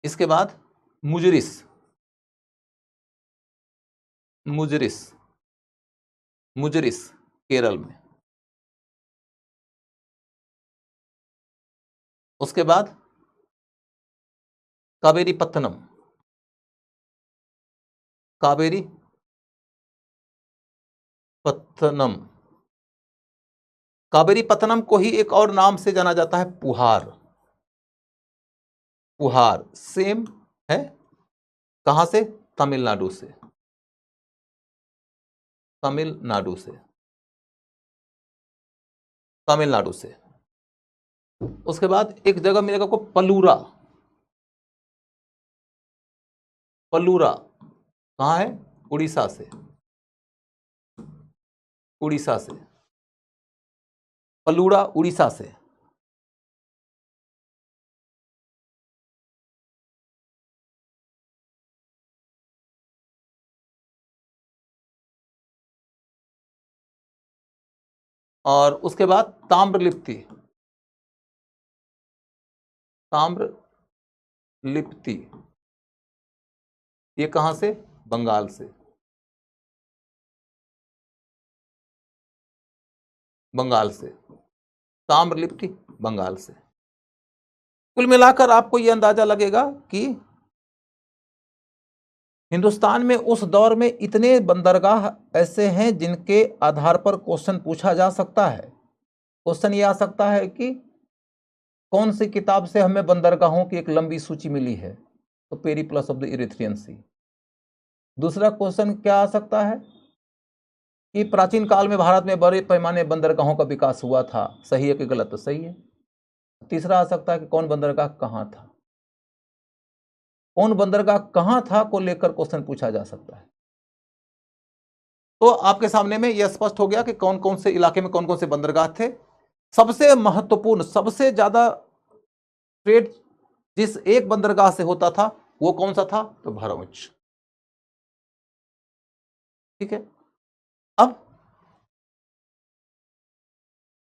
S1: इसके बाद मुजरिस, मुजरिस, मुजरिस केरल में। उसके बाद कावेरी पत्तनम, कावेरी पत्तनम, कावेरी पत्तनम को ही एक और नाम से जाना जाता है पुहार। पुहार सेम है, कहां से? तमिलनाडु से, तमिलनाडु से, तमिलनाडु से। उसके बाद एक जगह मिलेगा को पलूरा, पलूरा कहां है? उड़ीसा से, उड़ीसा से, पलूरा उड़ीसा से। और उसके बाद ताम्रलिप्ति, ताम्रलिप्ति ये कहां से? बंगाल से, बंगाल से, ताम्रलिप्ति बंगाल से। कुल मिलाकर आपको यह अंदाजा लगेगा कि हिंदुस्तान में उस दौर में इतने बंदरगाह ऐसे हैं जिनके आधार पर क्वेश्चन पूछा जा सकता है। क्वेश्चन ये आ सकता है कि कौन सी किताब से हमें बंदरगाहों की एक लंबी सूची मिली है? तो पेरिप्लस ऑफ द इरिथ्रियन सी। दूसरा क्वेश्चन क्या आ सकता है कि प्राचीन काल में भारत में बड़े पैमाने बंदरगाहों का विकास हुआ था, सही है कि गलत? तो सही है। तीसरा आ सकता है कि कौन बंदरगाह कहां था, कौन बंदरगाह कहां था को लेकर क्वेश्चन पूछा जा सकता है। तो आपके सामने में यह स्पष्ट हो गया कि कौन कौन से इलाके में कौन कौन से बंदरगाह थे। सबसे महत्वपूर्ण, सबसे ज्यादा ट्रेड जिस एक बंदरगाह से होता था वो कौन सा था? तो भरौच। ठीक है, अब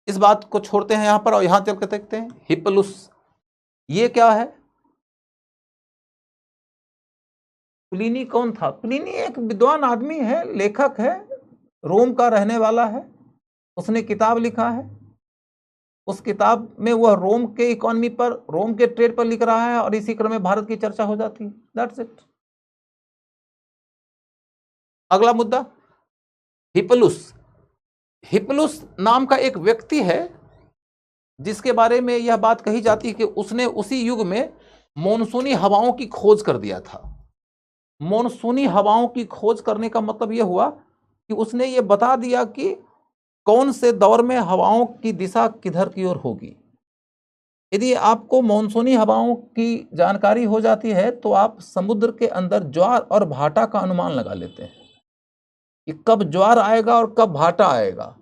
S1: इस बात को छोड़ते हैं यहां पर और यहां चलकर देखते हैं हिप्पलुस। ये क्या है? प्लिनी कौन था? प्लिनी एक विद्वान आदमी है, लेखक है, रोम का रहने वाला है। उसने किताब लिखा है, उस किताब में वह रोम के इकोनॉमी पर, रोम के ट्रेड पर लिख रहा है और इसी क्रम में भारत की चर्चा हो जाती है। That's it. अगला मुद्दा हिप्पलुस। हिप्पलुस नाम का एक व्यक्ति है जिसके बारे में यह बात कही जाती है कि उसने उसी युग में मॉनसूनी हवाओं की खोज कर दिया था। मॉनसूनी हवाओं की खोज करने का मतलब यह हुआ कि उसने ये बता दिया कि कौन से दौर में हवाओं की दिशा किधर की ओर होगी। यदि आपको मॉनसूनी हवाओं की जानकारी हो जाती है तो आप समुद्र के अंदर ज्वार और भाटा का अनुमान लगा लेते हैं कि कब ज्वार आएगा और कब भाटा आएगा।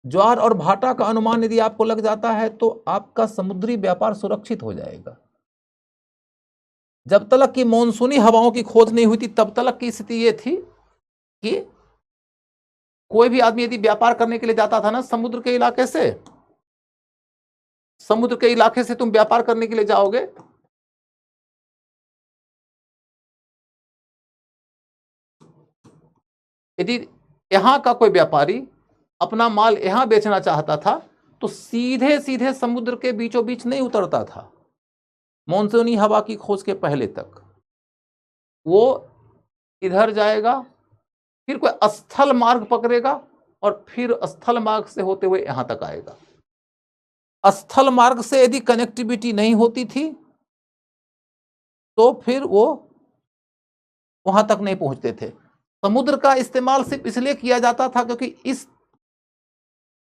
S1: ज्वार और भाटा का अनुमान यदि आपको लग जाता है तो आपका समुद्री व्यापार सुरक्षित हो जाएगा। जब तक कि मॉनसूनी हवाओं की खोज नहीं हुई थी तब तक की स्थिति यह थी कि कोई भी आदमी यदि व्यापार करने के लिए जाता था ना समुद्र के इलाके से, समुद्र के इलाके से तुम व्यापार करने के लिए जाओगे यदि यहां का कोई व्यापारी अपना माल यहां बेचना चाहता था तो सीधे सीधे समुद्र के बीचों बीच नहीं उतरता था मॉनसूनी हवा की खोज के पहले तक। वो इधर जाएगा, फिर कोई स्थल मार्ग पकड़ेगा और फिर स्थल मार्ग से होते हुए यहां तक आएगा। स्थल मार्ग से यदि कनेक्टिविटी नहीं होती थी तो फिर वो वहां तक नहीं पहुंचते थे। समुद्र का इस्तेमाल सिर्फ इसलिए किया जाता था क्योंकि इस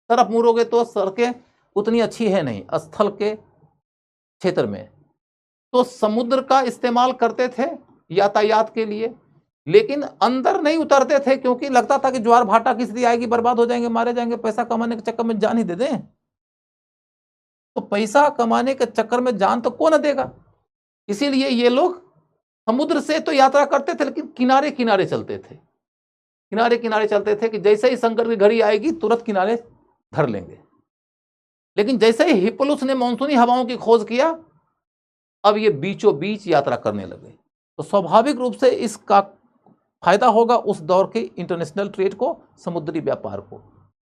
S1: तरफ मुड़ोगे तो सड़कें उतनी अच्छी है नहीं स्थल के क्षेत्र में, तो समुद्र का इस्तेमाल करते थे यातायात के लिए, लेकिन अंदर नहीं उतरते थे क्योंकि लगता था कि ज्वार भाटा की स्थिति आएगी, बर्बाद हो जाएंगे, मारे जाएंगे, पैसा कमाने के चक्कर में जान ही दे दें। तो पैसा कमाने के चक्कर में जान तो कौन देगा, इसीलिए ये लोग समुद्र से तो यात्रा करते थे लेकिन किनारे किनारे चलते थे, किनारे किनारे चलते थे कि जैसे ही संकट की घड़ी आएगी तुरंत किनारे धर लेंगे। लेकिन जैसे ही हिप्पोलिस ने मानसूनी हवाओं की खोज किया, अब ये बीचों बीच यात्रा करने लगे, तो स्वाभाविक रूप से इसका फायदा होगा उस दौर के इंटरनेशनल ट्रेड को, समुद्री व्यापार को।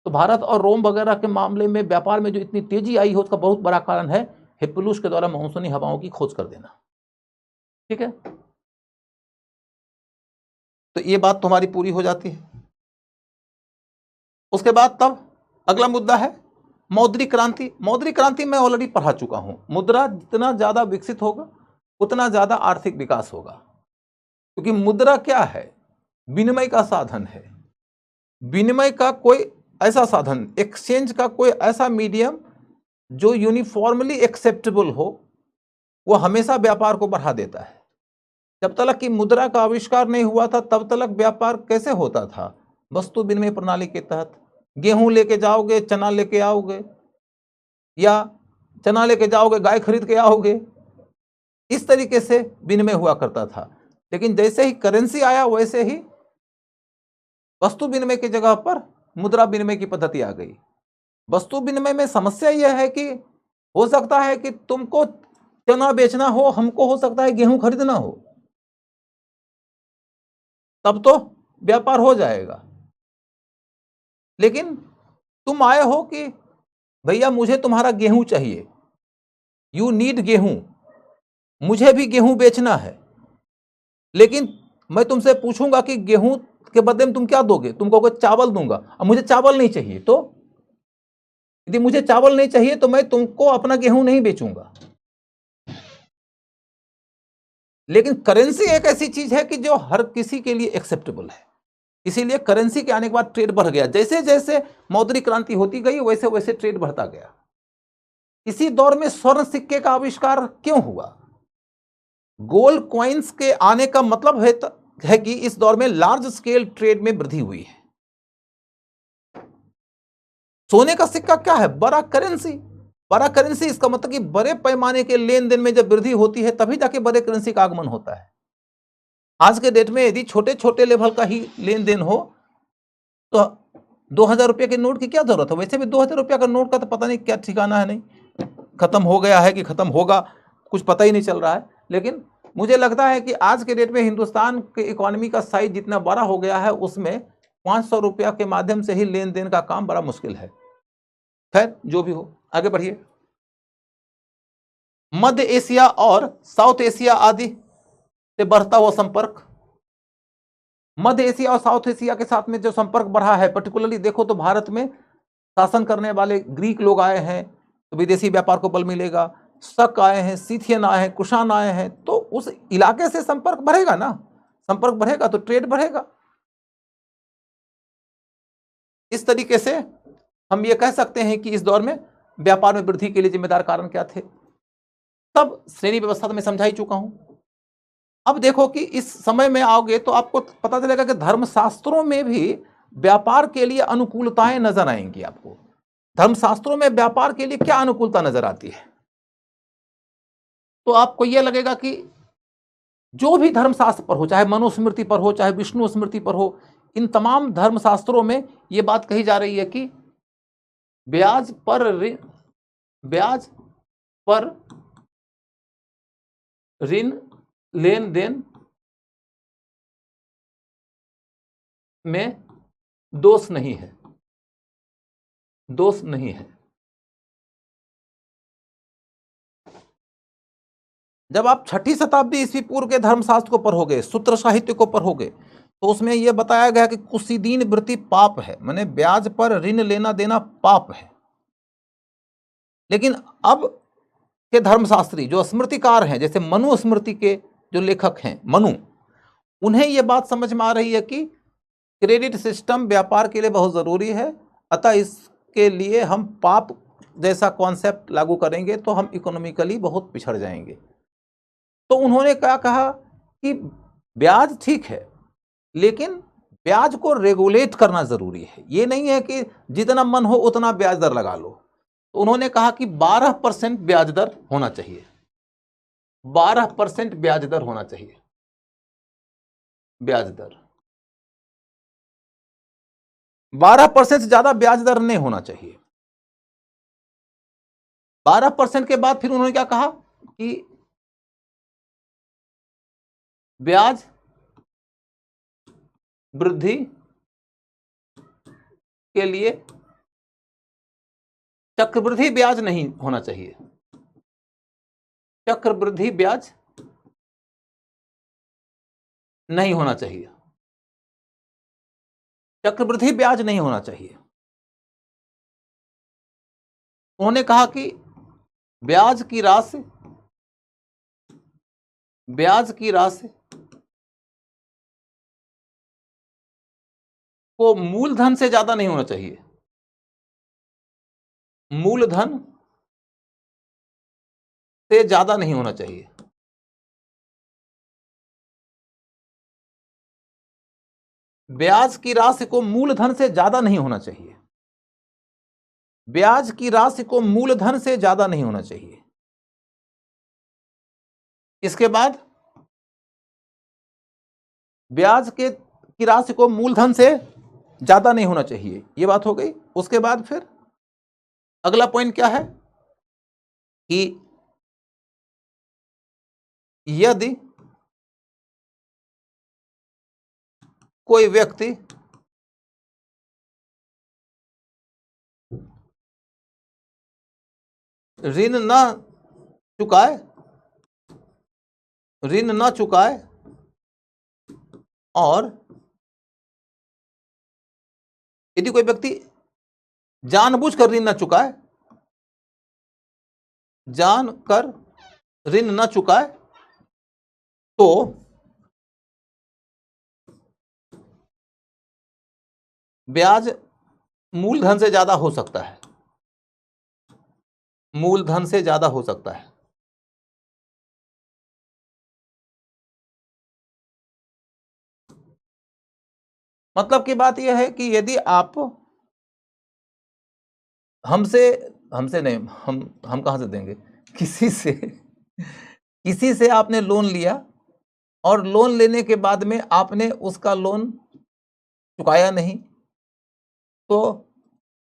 S1: तो भारत और रोम वगैरह के मामले में व्यापार में जो इतनी तेजी आई है उसका बहुत बड़ा कारण है हिप्पोलिस के द्वारा मानसूनी हवाओं की खोज कर देना। ठीक है, तो ये बात तुम्हारी पूरी हो जाती है। उसके बाद तब अगला मुद्दा है मौद्रिक क्रांति। मौद्रिक क्रांति मैं ऑलरेडी पढ़ा चुका हूं। मुद्रा जितना ज्यादा विकसित होगा उतना ज्यादा आर्थिक विकास होगा, क्योंकि मुद्रा क्या है, विनिमय का साधन है। विनिमय का कोई ऐसा साधन, एक्सचेंज का कोई ऐसा मीडियम जो यूनिफॉर्मली एक्सेप्टेबल हो, वो हमेशा व्यापार को बढ़ा देता है। जब तक कि मुद्रा का आविष्कार नहीं हुआ था तब तक व्यापार कैसे होता था, वस्तु विनिमय प्रणाली के तहत। गेहूं लेके जाओगे, चना लेके आओगे, या चना लेके जाओगे, गाय खरीद के आओगे, इस तरीके से विनिमय हुआ करता था। लेकिन जैसे ही करेंसी आया वैसे ही वस्तु विनिमय की जगह पर मुद्रा विनिमय की पद्धति आ गई। वस्तु विनिमय में समस्या यह है कि हो सकता है कि तुमको चना बेचना हो, हमको हो सकता है गेहूं खरीदना हो, तब तो व्यापार हो जाएगा। लेकिन तुम आए हो कि भैया मुझे तुम्हारा गेहूं चाहिए, यू नीड गेहूं, मुझे भी गेहूं बेचना है, लेकिन मैं तुमसे पूछूंगा कि गेहूं के बदले में तुम क्या दोगे, तुम कहोगे चावल दूंगा। अब मुझे चावल नहीं चाहिए, तो यदि मुझे चावल नहीं चाहिए तो मैं तुमको अपना गेहूं नहीं बेचूंगा। लेकिन करेंसी एक ऐसी चीज है कि जो हर किसी के लिए एक्सेप्टेबल है, इसीलिए करेंसी के आने के बाद ट्रेड बढ़ गया। जैसे जैसे मौद्रिक क्रांति होती गई वैसे वैसे ट्रेड बढ़ता गया। इसी दौर में स्वर्ण सिक्के का आविष्कार क्यों हुआ? गोल्ड कॉइन्स के आने का मतलब है कि इस दौर में लार्ज स्केल ट्रेड में वृद्धि हुई है। सोने का सिक्का क्या है? बड़ा करेंसी। बड़ा करेंसी इसका मतलब कि बड़े पैमाने के लेन देन में जब वृद्धि होती है तभी जाके बड़े करेंसी का आगमन होता है। आज के डेट में यदि छोटे छोटे लेवल का ही लेन देन हो तो 2000 रुपये के नोट की क्या जरूरत है? वैसे भी 2000 रुपया का नोट का तो पता नहीं क्या ठिकाना है, नहीं खत्म हो गया है कि खत्म होगा, कुछ पता ही नहीं चल रहा है। लेकिन मुझे लगता है कि आज के डेट में हिंदुस्तान के इकोनॉमी का साइज जितना बड़ा हो गया है उसमें 500 रुपया के माध्यम से ही लेन देन का काम बड़ा मुश्किल है। खैर जो भी हो, आगे बढ़िए। मध्य एशिया और साउथ एशिया आदि से बढ़ता हुआ संपर्क। मध्य एशिया और साउथ एशिया के साथ में जो संपर्क बढ़ा है, पर्टिकुलरली देखो तो भारत में शासन करने वाले ग्रीक लोग आए हैं तो विदेशी व्यापार को बल मिलेगा, शक आए हैं, सीथियन आए हैं, कुषाण आए हैं, तो उस इलाके से संपर्क बढ़ेगा ना। संपर्क बढ़ेगा तो ट्रेड बढ़ेगा। इस तरीके से हम ये कह सकते हैं कि इस दौर में व्यापार में वृद्धि के लिए जिम्मेदार कारण क्या थे। तब श्रेणी व्यवस्था तो मैं समझा ही चुका हूं। अब देखो कि इस समय में आओगे तो आपको पता चलेगा कि धर्मशास्त्रों में भी व्यापार के लिए अनुकूलताएं नजर आएंगी। आपको धर्मशास्त्रों में व्यापार के लिए क्या अनुकूलता नजर आती है, तो आपको यह लगेगा कि जो भी धर्मशास्त्र पर हो, चाहे मनुस्मृति पर हो, चाहे विष्णु स्मृति पर हो, इन तमाम धर्मशास्त्रों में यह बात कही जा रही है कि ब्याज पर ऋण लेन देन में दोष नहीं है, दोष नहीं है। जब आप 6ठी शताब्दी ईस्वी पूर्व के धर्मशास्त्र को पढ़ोगे, सूत्र साहित्य को पढ़ोगे, तो उसमें यह बताया गया कि कुसीदीन वृत्ति पाप है, माने ब्याज पर ऋण लेना देना पाप है। लेकिन अब के धर्मशास्त्री जो स्मृतिकार हैं, जैसे मनु स्मृति के जो लेखक हैं मनु, उन्हें यह बात समझ में आ रही है कि क्रेडिट सिस्टम व्यापार के लिए बहुत ज़रूरी है, अतः इसके लिए हम पाप जैसा कॉन्सेप्ट लागू करेंगे तो हम इकोनॉमिकली बहुत पिछड़ जाएंगे। तो उन्होंने क्या कहा कि ब्याज ठीक है, लेकिन ब्याज को रेगुलेट करना ज़रूरी है। ये नहीं है कि जितना मन हो उतना ब्याज दर लगा लो। तो उन्होंने कहा कि 12% ब्याज दर होना चाहिए, 12% ब्याज दर होना चाहिए, ब्याज दर 12% से ज्यादा ब्याज दर नहीं होना चाहिए। 12% के बाद फिर उन्होंने क्या कहा कि ब्याज वृद्धि के लिए चक्रवृद्धि ब्याज नहीं होना चाहिए, चक्रवृद्धि ब्याज नहीं होना चाहिए, चक्रवृद्धि ब्याज नहीं होना चाहिए। उन्होंने कहा कि ब्याज की राशि को मूलधन से ज्यादा नहीं होना चाहिए, मूलधन से ज्यादा नहीं होना चाहिए। ब्याज की राशि को मूलधन से ज्यादा नहीं होना चाहिए, ब्याज की राशि को मूलधन से ज्यादा नहीं होना चाहिए। इसके बाद ब्याज की राशि को मूलधन से ज्यादा नहीं होना चाहिए, यह बात हो गई। उसके बाद फिर अगला पॉइंट क्या है कि यदि कोई व्यक्ति ऋण न चुकाए और यदि कोई व्यक्ति जानबूझकर ऋण न चुकाए, जानकर ऋण न चुकाए, तो ब्याज मूलधन से ज्यादा हो सकता है, मूलधन से ज्यादा हो सकता है। मतलब की बात यह है कि यदि आप हमसे नहीं, हम कहां से देंगे, किसी से आपने लोन लिया और लोन लेने के बाद में आपने उसका लोन चुकाया नहीं, तो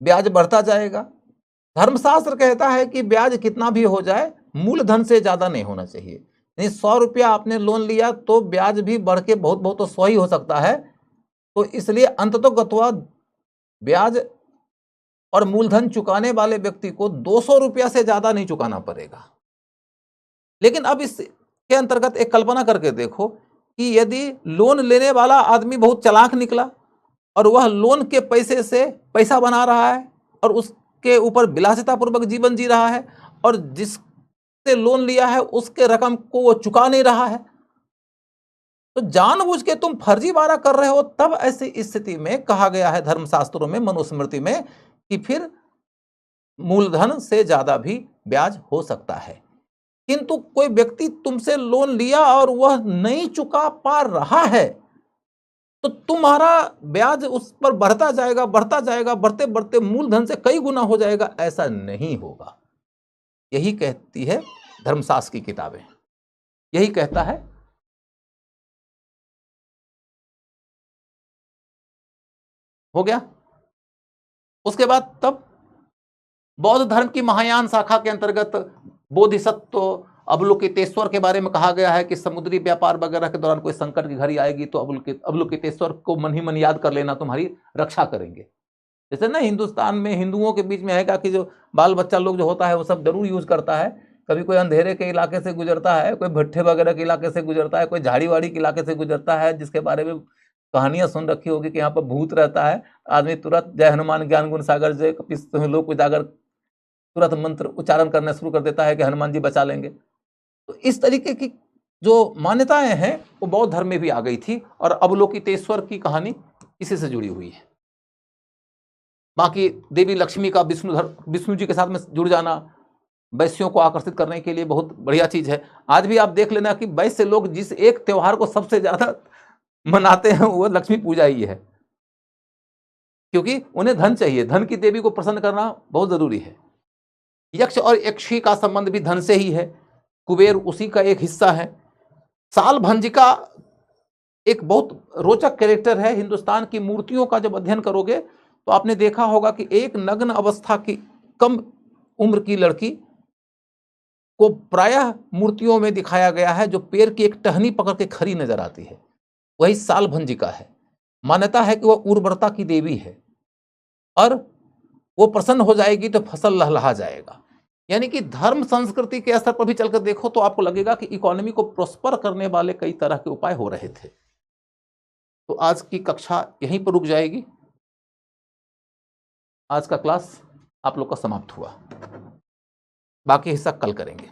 S1: ब्याज बढ़ता जाएगा। धर्मशास्त्र कहता है कि ब्याज कितना भी हो जाए मूलधन से ज्यादा नहीं होना चाहिए। यानी 100 रुपया आपने लोन लिया तो ब्याज भी बढ़ के बहुत तो 100 ही हो सकता है। तो इसलिए अंततोगत्वा ब्याज और मूलधन चुकाने वाले व्यक्ति को 200 रुपया से ज्यादा नहीं चुकाना पड़ेगा। लेकिन अब इसके अंतर्गत एक कल्पना करके देखो कि यदि लोन लेने वाला आदमी बहुत चालाक निकला और वह लोन के पैसे से पैसा बना रहा है और उसके ऊपर विलासितापूर्वक जीवन जी रहा है, और जिससे लोन लिया है उसके रकम को वो चुका नहीं रहा है, तो जानबूझ के तुम फर्जीवाड़ा कर रहे हो, तब ऐसी स्थिति में कहा गया है धर्मशास्त्रों में, मनुस्मृति में, कि फिर मूलधन से ज्यादा भी ब्याज हो सकता है। किंतु कोई व्यक्ति तुमसे लोन लिया और वह नहीं चुका पा रहा है, तो तुम्हारा ब्याज उस पर बढ़ता जाएगा, बढ़ते बढ़ते मूलधन से कई गुना हो जाएगा, ऐसा नहीं होगा। यही कहती है धर्मशास्त्र की किताबें, यही कहता है। हो गया। उसके बाद तब बौद्ध धर्म की महायान शाखा के अंतर्गत बोधिसत्व अवलोकितेश्वर के बारे में कहा गया है कि समुद्री व्यापार वगैरह के दौरान कोई संकट की घड़ी आएगी तो अवलोकितेश्वर को मन ही मन याद कर लेना, तुम्हारी रक्षा करेंगे। जैसे ना हिंदुस्तान में हिंदुओं के बीच में है कि जो बाल बच्चा लोग जो होता है वो सब जरूर यूज करता है। कभी कोई अंधेरे के इलाके से गुजरता है, कोई भट्ठे वगैरह के इलाके से गुजरता है, कोई झाड़ीवाड़ी के इलाके से गुजरता है, जिसके बारे में कहानियां सुन रखी होगी कि यहाँ पर भूत रहता है, आदमी तुरंत जय हनुमान ज्ञान गुण सागर जय कपीस लोक उजागर तुरंत मंत्र उच्चारण करना शुरू कर देता है कि हनुमान जी बचा लेंगे। तो इस तरीके की जो मान्यताएं हैं वो बौद्ध धर्म में भी आ गई थी, और अवलोकितेश्वर की कहानी इसी से जुड़ी हुई है। बाकी देवी लक्ष्मी का विष्णु जी के साथ में जुड़ जाना वैश्यों को आकर्षित करने के लिए बहुत बढ़िया चीज है। आज भी आप देख लेना कि वैश्य लोग जिस एक त्योहार को सबसे ज्यादा मनाते हैं वो लक्ष्मी पूजा ही है, क्योंकि उन्हें धन चाहिए, धन की देवी को प्रसन्न करना बहुत जरूरी है। यक्ष और यक्षी का संबंध भी धन से ही है, कुबेर उसी का एक हिस्सा है। साल भंजिका एक बहुत रोचक कैरेक्टर है। हिंदुस्तान की मूर्तियों का जब अध्ययन करोगे तो आपने देखा होगा कि एक नग्न अवस्था की कम उम्र की लड़की को प्रायः मूर्तियों में दिखाया गया है जो पैर की एक टहनी पकड़ के खड़ी नजर आती है, वही साल भंजिका है। मान्यता है कि वह उर्वरता की देवी है और वो प्रसन्न हो जाएगी तो फसल लहलहा जाएगा। यानी कि धर्म संस्कृति के स्तर पर भी चलकर देखो तो आपको लगेगा कि इकोनॉमी को प्रोस्पर करने वाले कई तरह के उपाय हो रहे थे। तो आज की कक्षा यहीं पर रुक जाएगी। आज का क्लास आप लोग का समाप्त हुआ, बाकी हिस्सा कल करेंगे।